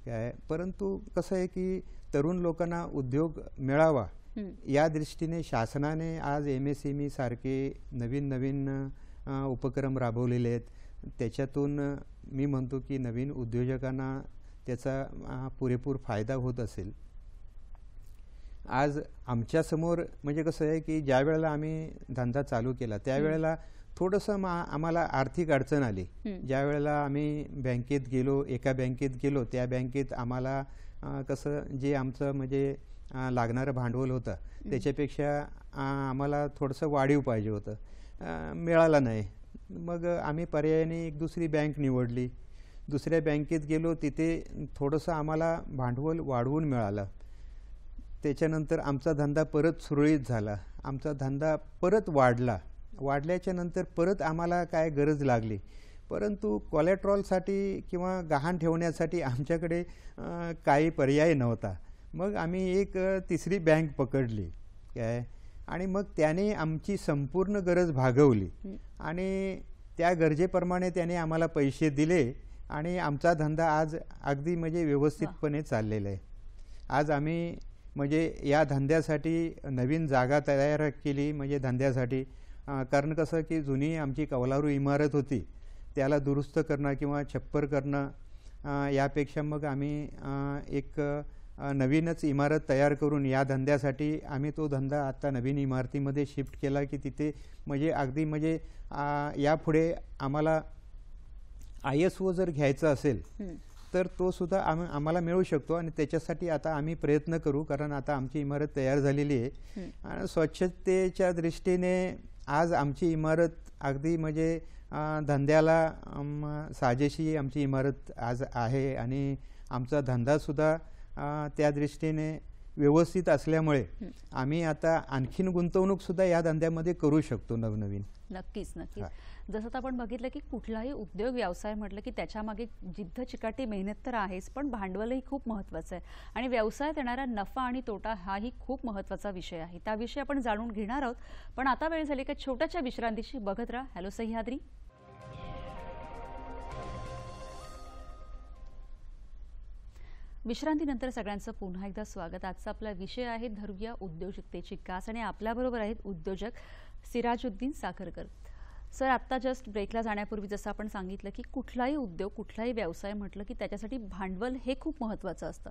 काय. परंतु कसं आहे की तरुण लोकांना उद्योग मिळावा या दृष्टीने शासनाने आज MSME सारखे नवीन नवीन उपक्रम राबवलेले आहेत. त्याच्यातून मी म्हणतो की नवीन उद्योजकांना त्याचा पुरेपूर फायदा होत असेल. आज आमच्यासमोर म्हणजे कसं आहे की ज्या वेळेला आम्ही धंदा चालू केला त्यावेळेला थोडंसं आम्हाला आर्थिक अडचण आली. ज्या वेळेला आम्ही बँकेत गेलो, एका बँकेत गेलो, त्या बँकेत आम्हाला कसं जे आमचं म्हणजे लागणारं भांडवल होतं त्याच्यापेक्षा आम्हाला थोडंसं वाढीव पाहिजे होतं, मिळालं नाही. मग आम्ही पर्यायाने एक दुसरी बँक निवडली. दुसऱ्या बँकेत गेलो, तिथे थोडंसं आम्हाला भांडवल वाढवून मिळालं. त्याच्यानंतर आमचा धंदा परत सुरळीत झाला, आमचा धंदा परत वाढल्याच्या नंतर परत आम्हाला काय गरज लागली. परंतु कोलॅटरॉलसाठी किंवा गहाण ठेवण्यासाठी आमच्याकडे काही पर्याय नव्हता. मग आम्ही एक तिसरी बँक पकडली काय. आणि मग त्याने आमची संपूर्ण गरज भागवली आणि त्या गरजेप्रमाणे त्याने आम्हाला पैसे दिले आणि आमचा धंदा आज अगदी म्हणजे व्यवस्थितपणे चाललेला आहे. आज आम्ही म्हणजे या धंद्यासाठी नवीन जागा तयार केली म्हणजे धंद्यासाठी. कारण कसं की जुनी आमची कौलारू इमारत होती त्याला दुरुस्त करणं किंवा छप्पर करणं यापेक्षा मग आम्ही एक नवीनच इमारत तयार करून या धंद्यासाठी आम्ही तो धंदा आता नवीन इमारतीमध्ये शिफ्ट केला की तिथे म्हणजे अगदी म्हणजे यापुढे आम्हाला ISO जर घ्यायचा असेल तर तो सुद्धा आम्हाला मिळू शकतो. आणि त्याच्यासाठी आता आम्ही प्रयत्न करू कारण आता आमची इमारत तयार झालेली आहे. आणि स्वच्छतेच्या दृष्टीने आज आमची इमारत अगदी म्हणजे धंद्याला साजेशी आमची इमारत आज आहे आणि आमचा धंदासुद्धा त्या दृष्टीने व्यवस्थित असल्यामुळे आम्ही आता आणखीन गुंतवणूकसुद्धा या धंद्यामध्ये करू शकतो नवनवीन. नक्कीच नक्कीच. जसं आता आपण बघितलं की कुठलाही उद्योग व्यवसाय म्हटलं की त्याच्यामागे जिद्द चिकाटी मेहनत तर आहेच, पण भांडवलही खूप महत्त्वाचं आहे. आणि व्यवसायात येणारा नफा आणि तोटा हाही खूप महत्त्वाचा विषय आहे. त्याविषयी आपण जाणून घेणार आहोत. पण आता वेळ झाली का छोट्याशा विश्रांतीची. बघत राहा हॅलो सह्याद्री. विश्रांतीनंतर सगळ्यांचं पुन्हा एकदा स्वागत. आजचा आपला विषय आहे धरूया उद्योजकतेची कास आणि आपल्याबरोबर आहेत उद्योजक सिराजुद्दीन साखरकर. सर, आत्ता जस्ट ब्रेकला जाण्यापूर्वी जसं आपण सांगितलं की कुठलाही उद्योग कुठलाही व्यवसाय म्हटलं की त्याच्यासाठी भांडवल हे खूप महत्त्वाचं असतं.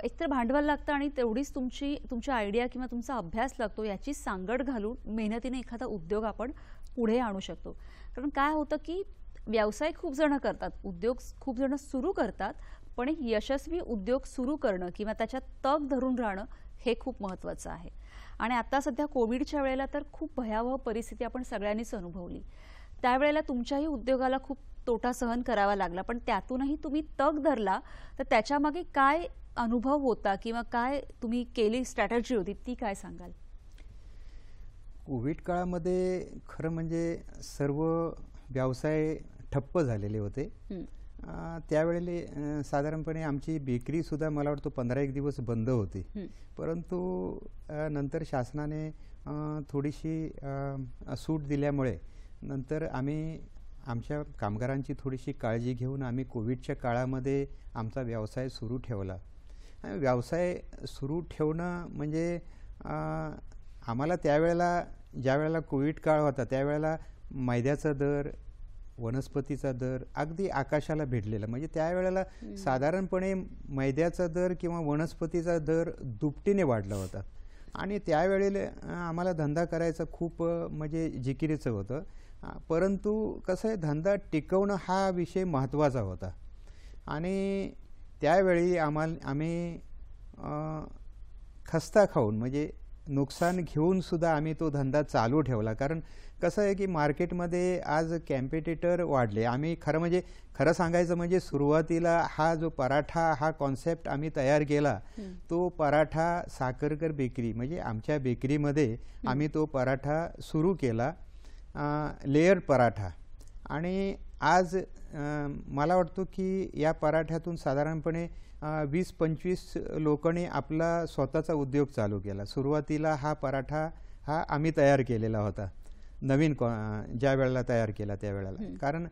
एकतर भांडवल लागतं आणि तेवढीच तुमची आयडिया किंवा तुमचा अभ्यास लागतो. याची सांगड घालून मेहनतीने एखादा उद्योग आपण पुढे आणू शकतो. कारण काय होतं की व्यवसाय खूप जण करतात, उद्योग खूप जण सुरू करतात, पण एक यशस्वी उद्योग सुरू करणं किंवा त्याच्यात तग धरून राहणं हे खूप महत्त्वाचं आहे. आणि आता सध्या कोविडच्या वेळेला तर खूप भयावह परिस्थिती आपण सगळ्यांनीच अनुभवली. त्यावेळेला तुमच्याही उद्योगाला खूप तोटा सहन करावा लागला, पण त्यातूनही तुम्ही तग धरला. तर त्याच्यामागे काय अनुभव होता किंवा काय तुम्ही केली स्ट्रॅटेजी होती ती काय सांगाल? कोविड काळामध्ये खरं म्हणजे सर्व व्यवसाय ठप्प झालेले होते. त्यावेळेला साधारणपणे आमची बेकरीसुद्धा मला वाटतं 15-1 दिवस बंद होती. परंतु नंतर शासनाने थोडीशी सूट दिल्यामुळे नंतर आम्ही आमच्या कामगारांची थोडीशी काळजी घेऊन आम्ही कोविडच्या काळामध्ये आमचा व्यवसाय सुरू ठेवला. व्यवसाय सुरू ठेवणं म्हणजे आम्हाला त्यावेळेला ज्यावेळेला कोविड काळ होता त्यावेळेला मैद्याचा दर, वनस्पतीचा दर अगदी आकाशाला भिडलेला. म्हणजे त्यावेळेला साधारणपणे मैद्याचा दर किंवा वनस्पतीचा दर दुपटीने वाढला होता. आणि त्यावेळेला आम्हाला धंदा करायचा खूप म्हणजे जिकिरीचं होतं. परंतु कसं आहे, धंदा टिकवणं हा विषय महत्त्वाचा होता. आणि त्यावेळी आम्ही खस्ता खाऊन म्हणजे नुकसान घेऊन सुद्धा आम्ही तो धंदा चालू ठेवला. कारण कसं आहे की मार्केटमध्ये आज कॉम्पिटिटर वाढले. आम्ही खरं सांगायचं म्हणजे सुरुवातीला हा जो पराठा हा कॉन्सेप्ट आम्ही तयार केला, तो पराठा साखरकर बेकरी म्हणजे आमच्या बेकरीमध्ये आम्ही तो पराठा सुरू केला, लेयर पराठा. आणि आज मला वाटतं की या पराठ्यातून साधारणपणे 20-25 लोकांनी आपला स्वतःचा उद्योग चालू केला. सुरुवातीला हा पराठा हा आम्ही तयार केलेला होता, नवीन ज्या वेळेला तयार केला त्यावेळेला. कारण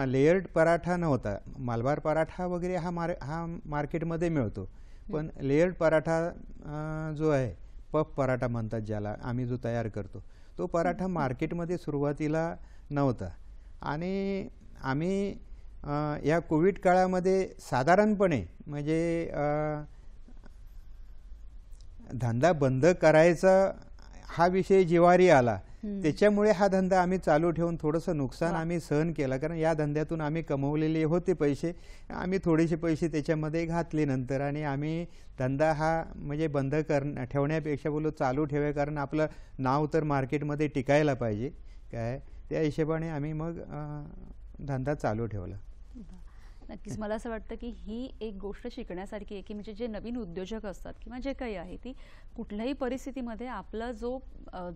लेयर्ड पराठा नव्हता. मलबार पराठा वगैरे हा मार्केटमध्ये मिळतो, पण लेयर्ड पराठा जो आहे, पफ पराठा म्हणतात ज्याला, आम्ही जो तयार करतो तो पराठा मार्केटमध्ये सुरुवातीला नव्हता. आणि आम्ही या कोविड काळामध्ये साधारणपणे म्हणजे धंदा बंद करायचा हा विषय जिव्हारी आला, त्याच्यामुळे हा धंदा आम्ही चालू ठेवून थोडंसं नुकसान आम्ही सहन केलं. कारण या धंद्यातून आम्ही कमवलेले होते पैसे, आम्ही थोडेसे पैसे त्याच्यामध्ये घातले नंतर, आणि आम्ही धंदा हा म्हणजे बंद ठेवण्यापेक्षा बोललो चालू ठेवूया, कारण आपलं नाव तर मार्केटमध्ये टिकायला पाहिजे काय, त्या हिशोबाने आम्ही मग धंदा चालू ठेवला. नक्कीच मला असं वाटतं की ही एक गोष्ट शिकण्यासारखी आहे की म्हणजे जे नवीन उद्योजक असतात किंवा जे काही आहे ती कुठल्याही परिस्थितीमध्ये आपला जो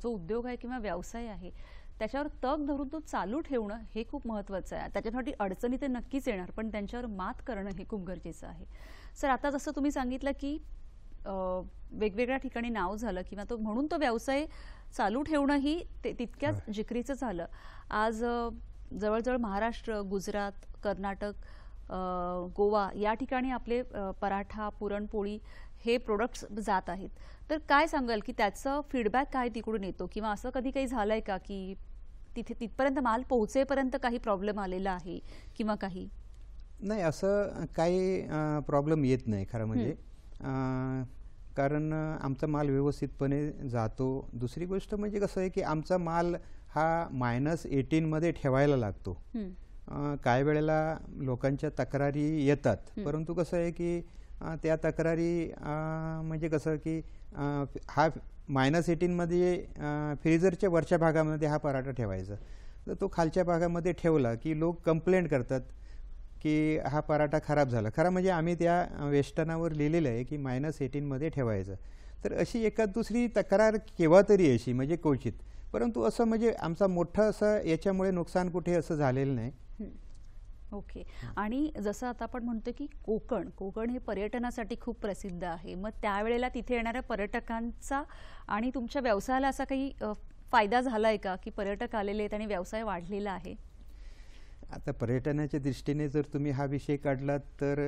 उद्योग आहे किंवा व्यवसाय आहे त्याच्यावर तग धरून तो चालू ठेवणं हे खूप महत्त्वाचं आहे. त्याच्यासाठी अडचणी तर नक्कीच येणार, पण त्यांच्यावर मात करणं हे खूप गरजेचं आहे. सर, आता जसं तुम्ही सांगितलं की वेगवेगळ्या ठिकाणी नाव झालं किंवा तो म्हणून तो व्यवसाय चालू ठेवणंही तितक्याच जिकरीचं झालं. आज जवळजवळ महाराष्ट्र, गुजरात, कर्नाटक, गोवा या ठिकाणी आपले पराठा, पुरणपोळी हे प्रोडक्ट्स जात आहेत. तर काय सांगाल की त्याचं फीडबॅक काय तिकडून येतो, किंवा असं कधी काही झालंय का की तिथपर्यंत माल पोहोचेपर्यंत काही प्रॉब्लेम आलेला आहे किंवा काही? नाही, असं काही प्रॉब्लेम येत नाही खरं म्हणजे. कारण आमचा माल व्यवस्थितपणे जातो. दुसरी गोष्ट म्हणजे कसं आहे की आमचा माल हा -18 मध्ये ठेवायला लागतो. काही वेळेला लोकांच्या तक्रारी येतात, परंतु कसं आहे की त्या तक्रारी म्हणजे कसं की हा -18 मध्ये फ्रीजरच्या वरच्या भागामध्ये हा पराठा ठेवायचा. तर तो खालच्या भागामध्ये ठेवला की लोक कंप्लेंट करतात की हा पराठा खराब झाला. खरं म्हणजे आम्ही त्या वेष्टनावर लिहिलेलं आहे की -18 मध्ये ठेवायचं. तर अशी एखाद दुसरी तक्रार केव्हा तरी अशी म्हणजे क्वचित, परंतु असं म्हणजे आमचा मोठं असं याच्यामुळे नुकसान कुठे असं झालेलं नाही. ओके. आणि जसं आता आपण म्हणतो की कोकण हे पर्यटनासाठी खूप प्रसिद्ध आहे, मग त्यावेळेला तिथे येणाऱ्या पर्यटकांचा आणि तुमच्या व्यवसायाला असा काही फायदा झालाय का की पर्यटक आलेले आहेत आणि व्यवसाय वाढलेला आहे? आता पर्यटनाच्या दृष्टीने जर तुम्ही हा विषय काढलात तर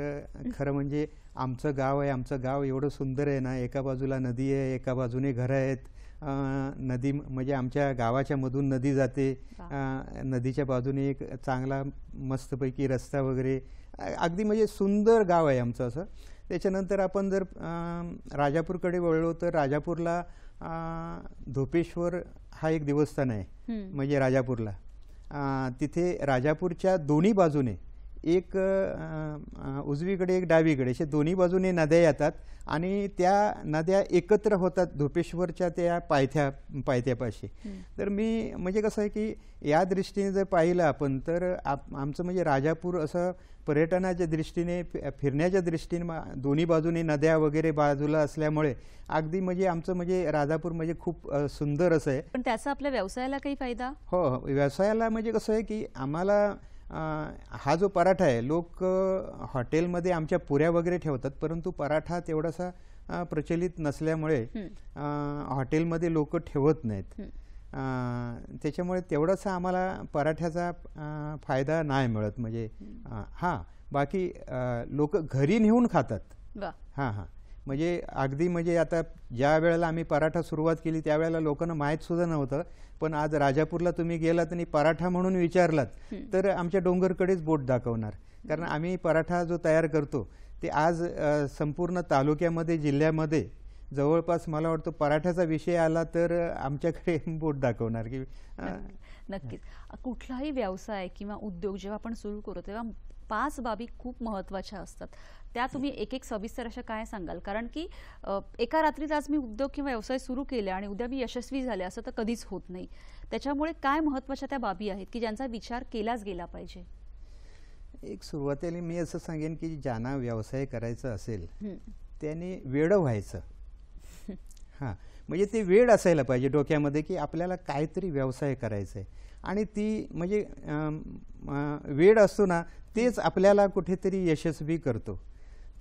खरं म्हणजे आमचं गाव आहे, आमचं गाव एवढं सुंदर आहे ना, एका बाजूला नदी आहे, एका बाजूने घरं आहेत. नदी म्हणजे आमच्या गावाच्या मधून नदी जाते, नदीच्या बाजूने एक चांगला मस्तपैकी रस्ता वगैरे, अगदी म्हणजे सुंदर गाव आहे आमचं असं. त्याच्यानंतर आपण जर राजापूरकडे वळलो तर राजापूरला धोपेश्वर हा एक देवस्थान आहे. म्हणजे राजापूरला तिथे राजापूरच्या दोन्ही बाजूने एक उजवीकडे एक डावीकडे असे दोन्ही बाजूने नद्या येतात आणि त्या नद्या एकत्र होतात धोपेश्वरच्या त्या पायथ्यापाशी. तर मी म्हणजे कसं आहे की या दृष्टीने जर पाहिलं आपण तर आमचं म्हणजे राजापूर असं पर्यटनाच्या दृष्टीने फिरण्याच्या दृष्टीने दोन्ही बाजूने नद्या वगैरे बाजूला असल्यामुळे अगदी म्हणजे आमचं म्हणजे राजापूर म्हणजे खूप सुंदर असं आहे. पण त्याचा आपल्या व्यवसायाला काही फायदा? हो, व्यवसायाला म्हणजे कसं आहे की आम्हाला हा जो पराठा आहे, लोक हॉटेलमध्ये आमच्या पुऱ्या वगैरे ठेवतात, परंतु पराठा तेवढासा प्रचलित नसल्यामुळे हॉटेलमध्ये लोक ठेवत नाहीत. त्याच्यामुळे तेवढासा आम्हाला पराठ्याचा फायदा नाही मिळत. म्हणजे हां, बाकी लोक घरी नेऊन खातात. हां हां, म्हणजे अगदी म्हणजे आता ज्या वेळेला आम्ही पराठा सुरुवात केली त्यावेळेला लोकांना माहीत सुद्धा नव्हतं, पण आज राजापूरला तुम्ही गेलात आणि पराठा म्हणून विचारलात तर आमच्या डोंगरकडेच बोट दाखवणार. कारण आम्ही पराठा जो तयार करतो ते आज संपूर्ण तालुक्यामध्ये, जिल्ह्यामध्ये जवळपास मला वाटतं पराठ्याचा विषय आला तर आमच्याकडे बोट दाखवणार की नक्कीच. कुठलाही व्यवसाय किंवा उद्योग जेव्हा आपण सुरू करतो तेव्हा 5 बाबी खूप महत्त्वाच्या असतात. त्या तुम्ही एक एक सविस्तर अशा काय सांगाल? कारण की एका रात्रीत आज मी उद्योग किंवा व्यवसाय सुरू केले आणि उद्या मी यशस्वी झाले असं तर कधीच होत नाही. त्याच्यामुळे काय महत्त्वाच्या त्या बाबी आहेत की ज्यांचा विचार केलाच गेला पाहिजे? एक सुरुवातीला मी असं सांगेन की ज्यांना व्यवसाय करायचा असेल त्याने वेडं व्हायचं. हां, म्हणजे ते वेड असायला पाहिजे डोक्यामध्ये की आपल्याला काहीतरी व्यवसाय करायचा आहे आणि ती म्हणजे वेड असतो ना तेच आपल्याला कुठेतरी यशस्वी करतो.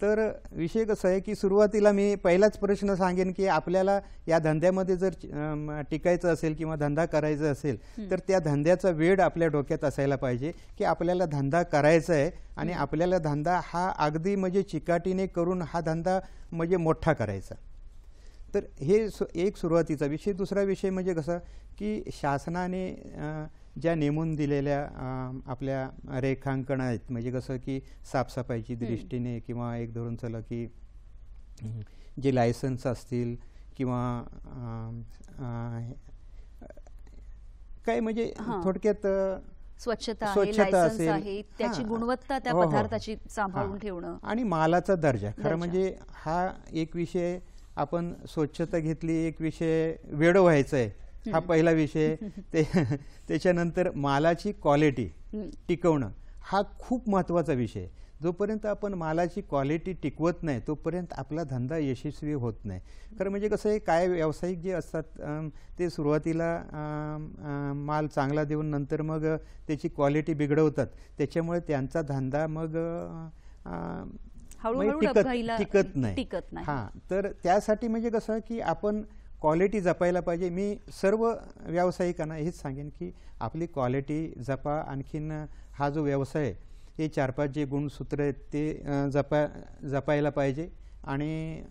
तर विषय कसा आहे की सुरुवातीला मी पहिलाच प्रश्न सांगेन की आपल्याला या धंद्यामध्ये जर टिकायचं असेल किंवा धंदा करायचा असेल तर त्या धंद्याचा वेड आपल्या डोक्यात असायला पाहिजे की आपल्याला धंदा करायचा आहे आणि आपल्याला धंदा हा अगदी म्हणजे चिकाटीने करून हा धंदा म्हणजे मोठा करायचा. तर हे एक सुरुवातीचा विषय. दुसरा विषय म्हणजे कसं की शासनाने ज्या नेमून दिलेल्या आपल्या रेखांकन आहेत म्हणजे कसं की साफसफाईची दृष्टीने किंवा एक धरून चला की जे लायसन्स असतील किंवा काय म्हणजे थोडक्यात स्वच्छता स्वच्छता असेल, असेल, त्याची गुणवत्ता त्या पदार्थाची सांभाळून ठेवणं आणि मालाचा दर्जा. खरं म्हणजे हा एक विषय. आपण स्वच्छता घेतली, एक विषय वेड व्हायचं आहे हा पहिला विषय. त्याच्यानंतर मालाची क्वालिटी टिकवणं हा खूप महत्त्वाचा विषय. जोपर्यंत आपण मालाची क्वालिटी टिकवत नाही तोपर्यंत आपला धंदा यशस्वी होत नाही. खरं म्हणजे कसं आहे काय व्यावसायिक जे असतात ते सुरुवातीला माल चांगला देऊन नंतर मग त्याची क्वालिटी बिघडवतात. त्याच्यामुळे त्यांचा धंदा मग टिकत नाही. हां, तर त्यासाठी म्हणजे कसं की आपण क्वालिटी जपायला पाहिजे. मी सर्व व्यावसायिकांना हेच सांगेन की आपली क्वालिटी जपा. आणखीन हा जो व्यवसाय हे 4-5 जे गुणसूत्र आहेत ते जपायला पाहिजे आणि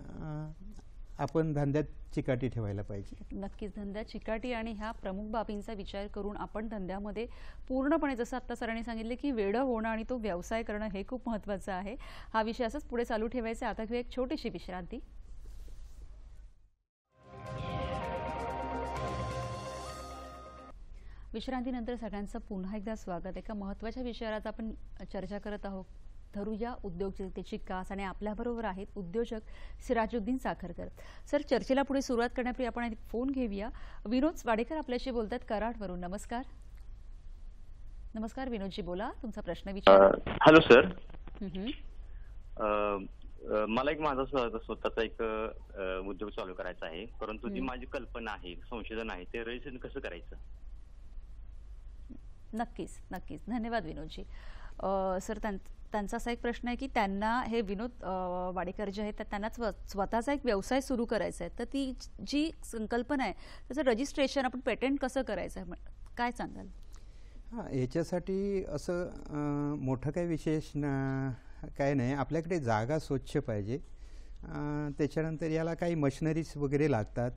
आपण धंद्यात चिकाटी ठेवायला पाहिजे. नक्कीच धंद्यात चिकाटी आणि ह्या प्रमुख बाबींचा विचार करून आपण धंद्यामध्ये पूर्णपणे जसं आत्ता सरांनी सांगितले की वेडं होणं आणि तो व्यवसाय करणं हे खूप महत्त्वाचं आहे. हा विषय असंच पुढे चालू ठेवायचा. आता घेऊ एक छोटीशी विश्रांती. विश्रांतीनंतर सगळ्यांचं पुन्हा एकदा स्वागत. एका महत्त्वाच्या विषयावर आज आपण चर्चा करत आहोत. धरूया उद्योजकतेची कास आणि आपल्याबरोबर आहेत उद्योजक सिराजुद्दीन साखरकर. सर, चर्चेला पुढे सुरुवात करण्यापूर्वी आपण एक फोन घेऊया. विनोद वाडेकर आपल्याशी बोलतात कराडवरून. नमस्कार. नमस्कार विनोदजी, बोला तुमचा प्रश्न विचारा. Hello sir. मला एक माझा स्वतःचा एक उद्योग चालू करायचा आहे, परंतु जी माझी कल्पना आहे, संशोधन आहे, ते रजिस्ट्रेशन कसं करायचं? नक्कीच नक्कीच, धन्यवाद विनोदजी. सर, त्यांचा असा एक प्रश्न आहे की त्यांना हे विनोद वाडेकर जे आहेत त्यांना स्वतःचा एक व्यवसाय सुरू करायचा आहे. तर ती जी संकल्पना आहे त्याचं रजिस्ट्रेशन आपण पेटंट कसं करायचं आहे, काय सांगाल? हां, याच्यासाठी असं मोठं काही विशेष काय नाही. आपल्याकडे जागा स्वच्छ पाहिजे. त्याच्यानंतर याला काही मशिनरीज वगैरे लागतात.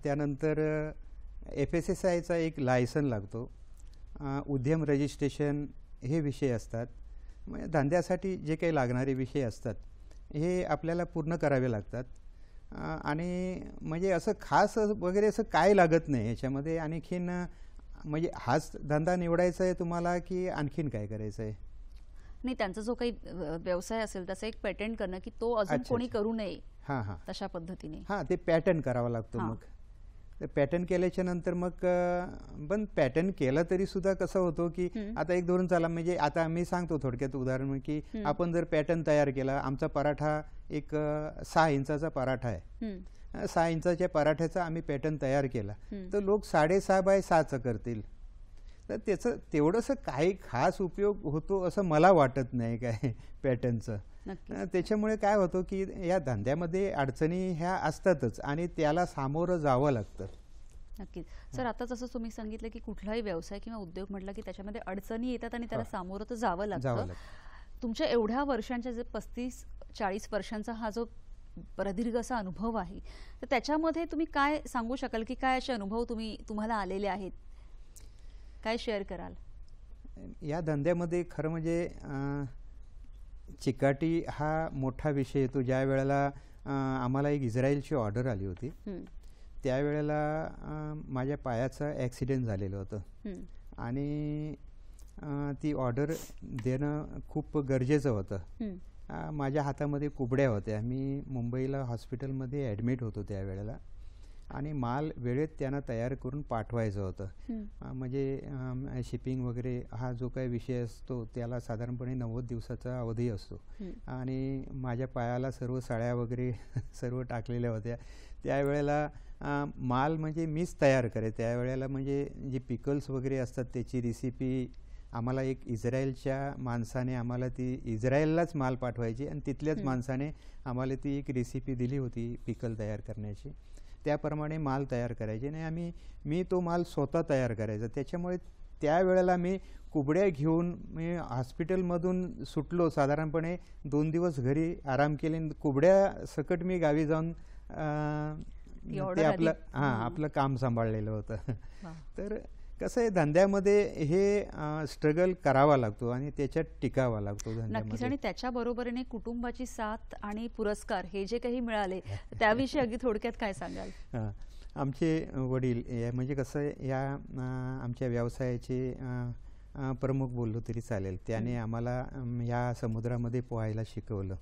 त्यानंतर FSSAIचा एक लायसन लागतो. उद्यम रजिस्ट्रेशन हे विषय असतात. म्हणजे धंद्यासाठी जे काही लागणारे विषय असतात हे आपल्याला पूर्ण करावे लागतात. आणि म्हणजे असं खास वगैरे असं काय लागत नाही याच्यामध्ये. आणखीन म्हणजे हाच धंदा निवडायचा आहे तुम्हाला की आणखीन काय करायचं आहे? नाही, त्यांचा जो काही व्यवसाय असेल त्याचं एक पेटंट करणं की तो अजून कोणी करू नये. हां हां, तशा पद्धतीने. हां, ते पॅटर्न करावं लागतं. मग ते पॅटर्न केल्याच्या नंतर मग पण पॅटर्न केलं तरी सुद्धा कसं होतं की आता एक धरून चला म्हणजे आता मी सांगतो थोडक्यात उदाहरण की आपण जर पॅटर्न तयार केला. आमचा पराठा एक 6 इंचाचा पराठा आहे. 6 इंचाच्या पराठ्याचा आम्ही पॅटर्न तयार केला तर लोक 6.5 बाय 6चं करतील. तर त्याचं तेवढंसं काही खास उपयोग होतो असं मला वाटत नाही काय पॅटर्नचं. त्याच्यामुळे काय होतं की या धंद्यामध्ये अडचणी ह्या असतातच आणि त्याला सामोरं जावं लागतं. नक्कीच. सर, आता जसं तुम्ही सांगितलं की कुठलाही व्यवसाय किंवा उद्योग म्हटलं की त्याच्यामध्ये अडचणी येतात आणि त्याला सामोरं तर जावं लागतं. तुमच्या एवढ्या वर्षांच्या जे 35-40 वर्षांचा हा जो प्रदीर्घ असा अनुभव आहे तर त्याच्यामध्ये तुम्ही काय सांगू शकाल की काय असे अनुभव तुम्हाला आलेले आहेत, काय शेअर कराल? या धंद्यामध्ये खरं म्हणजे चिकाटी हा मोठा विषय येतो. ज्या वेळेला आम्हाला एक इस्रायलची ऑर्डर आली होती त्यावेळेला माझ्या पायाचं ॲक्सिडेंट झालेलं होतं आणि ती ऑर्डर देणं खूप गरजेचं होतं. माझ्या हातामध्ये कुबड्या होत्या. मी मुंबईला हॉस्पिटलमध्ये ॲडमिट होतो त्यावेळेला आणि माल वेळेत त्यांना तयार करून पाठवायचं होतं. म्हणजे शिपिंग वगैरे हा जो काही विषय असतो त्याला साधारणपणे 90 दिवसाचा अवधी असतो आणि माझ्या पायाला सर्व साड्या वगैरे सर्व टाकलेल्या होत्या. त्यावेळेला माल म्हणजे मीच तयार करे. त्यावेळेला म्हणजे जे पिकल्स वगैरे असतात त्याची रेसिपी आम्हाला एक इस्रायलच्या माणसाने आम्हाला ती इस्रायललाच माल पाठवायची आणि तिथल्याच माणसाने आम्हाला ती एक रेसिपी दिली होती पिकल तयार करण्याची. त्याप्रमाणे माल तयार करायचे आणि मी तो माल स्वतः तयार करायचा. त्याच्यामुळे त्यावेळेला मी कुबड्या घेऊन मी हॉस्पिटलमधून सुटलो. साधारणपणे 2 दिवस घरी आराम केले. कुबड्या सकट मी गावी जाऊन ते आपलं काम सांभाळलेलं होतं. तर कसं आहे धंद्यामध्ये हे स्ट्रगल करावा लागतो आणि त्याच्यात टिकावा लागतो नक्कीच. धंद्यामध्ये. आणि त्याच्या बरोबरीने कुटुंबाची साथ आणि पुरस्कार हे जे काही मिळाले त्याविषयी अगदी थोडक्यात काय सांगाल? आमचे वडील म्हणजे कसं आहे या आमच्या व्यवसायाचे प्रमुख बोललो तरी चालेल. त्याने आम्हाला या समुद्रामध्ये पोहायला शिकवलं.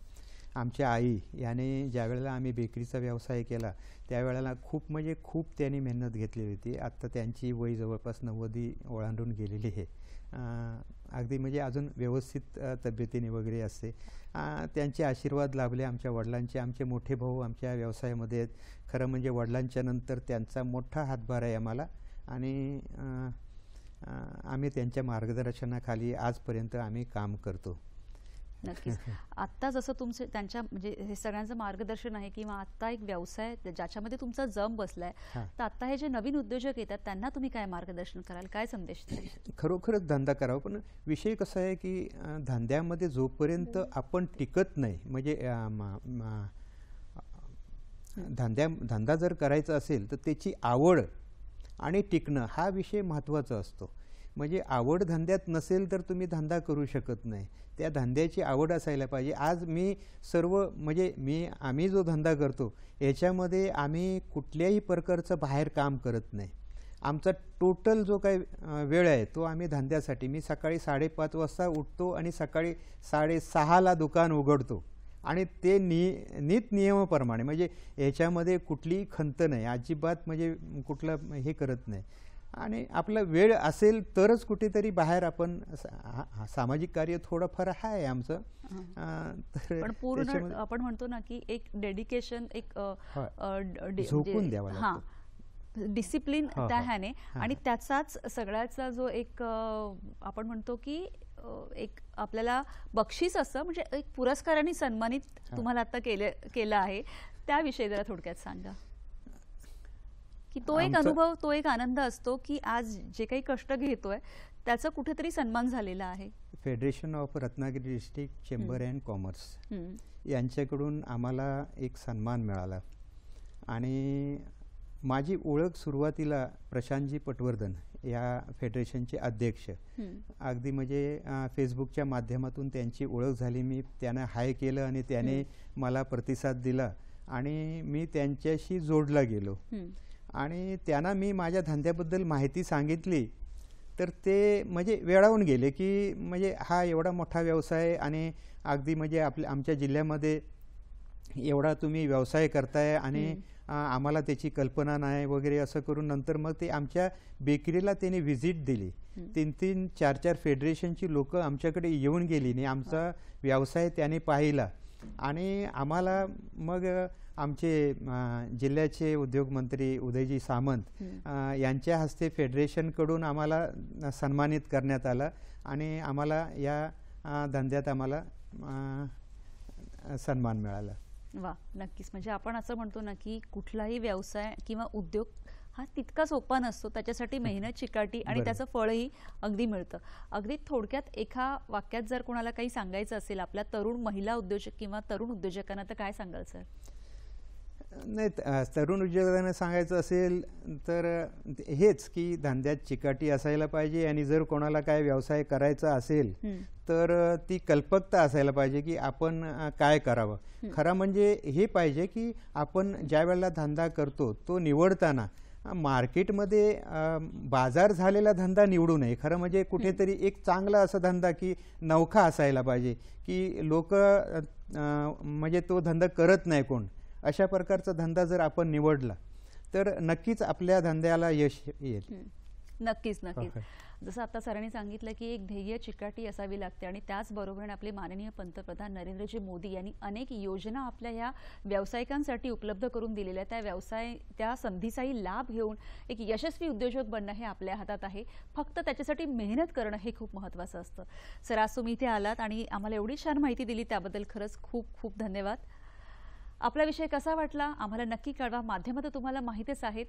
आमच्या आई याने ज्यावेळेला आम्ही बेकरीचा व्यवसाय केला त्यावेळेला खूप त्यांनी मेहनत घेतली होती. आत्ता त्यांची वय जवळपास 90 ओलांडून गेलेली आहे. अगदी म्हणजे अजून व्यवस्थित तब्येतीने वगैरे असते. त्यांचे आशीर्वाद लाभले आमच्या वडिलांचे. आमचे मोठे भाऊ आमच्या व्यवसायामध्ये आहेत. खरं म्हणजे वडिलांच्या नंतर त्यांचा मोठा हातभार आहे आम्हाला आणि आम्ही त्यांच्या मार्गदर्शनाखाली आजपर्यंत आम्ही काम करतो. नक्कीच. आत्ता जसं तुमचे त्यांच्या म्हणजे हे सगळ्यांचं मार्गदर्शन आहे किंवा आत्ता एक व्यवसाय ज्याच्यामध्ये तुमचा जम बसलाय, तर आत्ता हे जे नवीन उद्योजक येतात त्यांना तुम्ही काय मार्गदर्शन कराल, काय संदेश द्याल? खरोखरच धंदा करावा. पण विषय कसा आहे की धंद्यामध्ये जोपर्यंत आपण टिकत नाही म्हणजे धंदा जर करायचा असेल तर त्याची आवड आणि टिकणं हा विषय महत्त्वाचा असतो. म्हणजे आवड धंद्यात नसेल तर तुम्ही धंदा करू शकत नाही. त्या धंद्याची आवड असायला पाहिजे. आज आम्ही जो धंदा करतो याच्यामध्ये आम्ही कुठल्याही प्रकारचं बाहेर काम करत नाही. आमचा टोटल जो काही वेळ आहे तो आम्ही धंद्यासाठी. मी सकाळी 5:30 वाजता उठतो आणि सकाळी 6:30ला दुकान उघडतो आणि ते नीत नियमाप्रमाणे म्हणजे याच्यामध्ये कुठलीही खंत नाही अजिबात. म्हणजे कुठलं हे करत नाही आणि आपला वेळ असेल तरच कुठेतरी बाहेर आपण सामाजिक कार्य थोडंफार आहे आमचं. पण पूर्ण आपण म्हणतो ना की एक डेडिकेशन एक झोकून द्यावा लागतो. डिसिप्लिन त्या ह्याने आणि त्याचाच सगळ्याचा जो एक आपण म्हणतो की एक आपल्याला बक्षीस असं म्हणजे एक पुरस्काराने सन्मानित तुम्हाला आता केलं आहे. त्याविषयी जरा थोडक्यात सांगा की तो एक अनुभव, तो एक आनंद असतो की आज जे काही कष्ट घेतोय त्याचा कुठेतरी सन्मान झालेला आहे. Federation of Ratnagiri district chamber and commerce यांच्याकडून आम्हाला एक सन्मान मिळाला आणि माझी ओळख सुरुवातीला प्रशांतजी पटवर्धन या फेडरेशनचे अध्यक्ष. अगदी म्हणजे फेसबुकच्या माध्यमातून त्यांची ओळख झाली. मी त्यांना हाय केलं आणि त्याने मला प्रतिसाद दिला आणि मी त्यांच्याशी जोडला गेलो आणि त्यांना मी माझ्या धंद्याबद्दल माहिती सांगितली तर ते म्हणजे वेळावून गेले की म्हणजे हा एवढा मोठा व्यवसाय आणि अगदी म्हणजे आमच्या जिल्ह्यामध्ये एवढा तुम्ही व्यवसाय करताय आणि आम्हाला त्याची कल्पना नाही वगैरे असं करून नंतर मग ते आमच्या बेकरीला त्यांनी व्हिजिट दिली. 3-3, 4-4 फेडरेशनची लोक आमच्याकडे येऊन गेली आणि आमचा व्यवसाय त्याने पाहिला आणि आम्हाला मग आमचे जिल्ह्याचे उद्योगमंत्री उदयजी सामंत यांच्या हस्ते फेडरेशनकडून आम्हाला सन्मानित करण्यात आलं आणि आम्हाला या धंद्यात आम्हाला सन्मान मिळाला. वा, नक्कीच. म्हणजे आपण असं म्हणतो ना की कुठलाही व्यवसाय किंवा उद्योग हा तितका सोपा नसतो. त्याच्यासाठी मेहनत, चिकाटी आणि त्याचं फळही अगदी मिळतं. अगदी थोडक्यात एका वाक्यात जर कोणाला काही सांगायचं असेल आपल्या तरुण महिला उद्योजक किंवा तरुण उद्योजकांना तर काय सांगाल सर? नाही, तरुण उद्योजकांना सांगायचं असेल तर हेच की धंद्यात चिकाटी असायला पाहिजे आणि जर कोणाला काय व्यवसाय करायचा असेल तर ती कल्पकता असायला पाहिजे की आपण काय करावं. खरं म्हणजे हे पाहिजे की आपण ज्या वेळेला धंदा करतो तो निवडताना मार्केटमध्ये बाजार झालेला धंदा निवडू नये. खरं म्हणजे कुठेतरी एक चांगला असा धंदा की नवखा असायला पाहिजे, की लोक म्हणजे तो धंदा करत नाही कोण, अशा प्रकारचा धंदा जर आपण निवडला तर नक्कीच आपल्या धंद्याला यश येईल. नक्कीच नक्कीच. Okay. जसं आता सरांनी सांगितलं की एक ध्येय चिकाटी असावी लागते आणि त्याचबरोबर आपले माननीय पंतप्रधान नरेंद्रजी मोदी यांनी अनेक योजना आपल्या ह्या व्यावसायिकांसाठी उपलब्ध करून दिलेल्या त्या संधीचाही लाभ घेऊन एक यशस्वी उद्योजक बनणं हे आपल्या हातात आहे. फक्त त्याच्यासाठी मेहनत करणं हे खूप महत्त्वाचं असतं. सर, आज तुम्ही इथे आलात आणि आम्हाला एवढी छान माहिती दिली त्याबद्दल खरंच खूप खूप धन्यवाद. आपला विषय कसा वाटला आम्हाला नक्की कळवा. माध्यमं तुम्हाला माहितीच आहेत,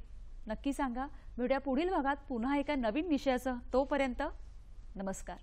नक्की सांगा. भेटूया पुढील भागात पुन्हा एका नवीन विषयासह. तोपर्यंत नमस्कार.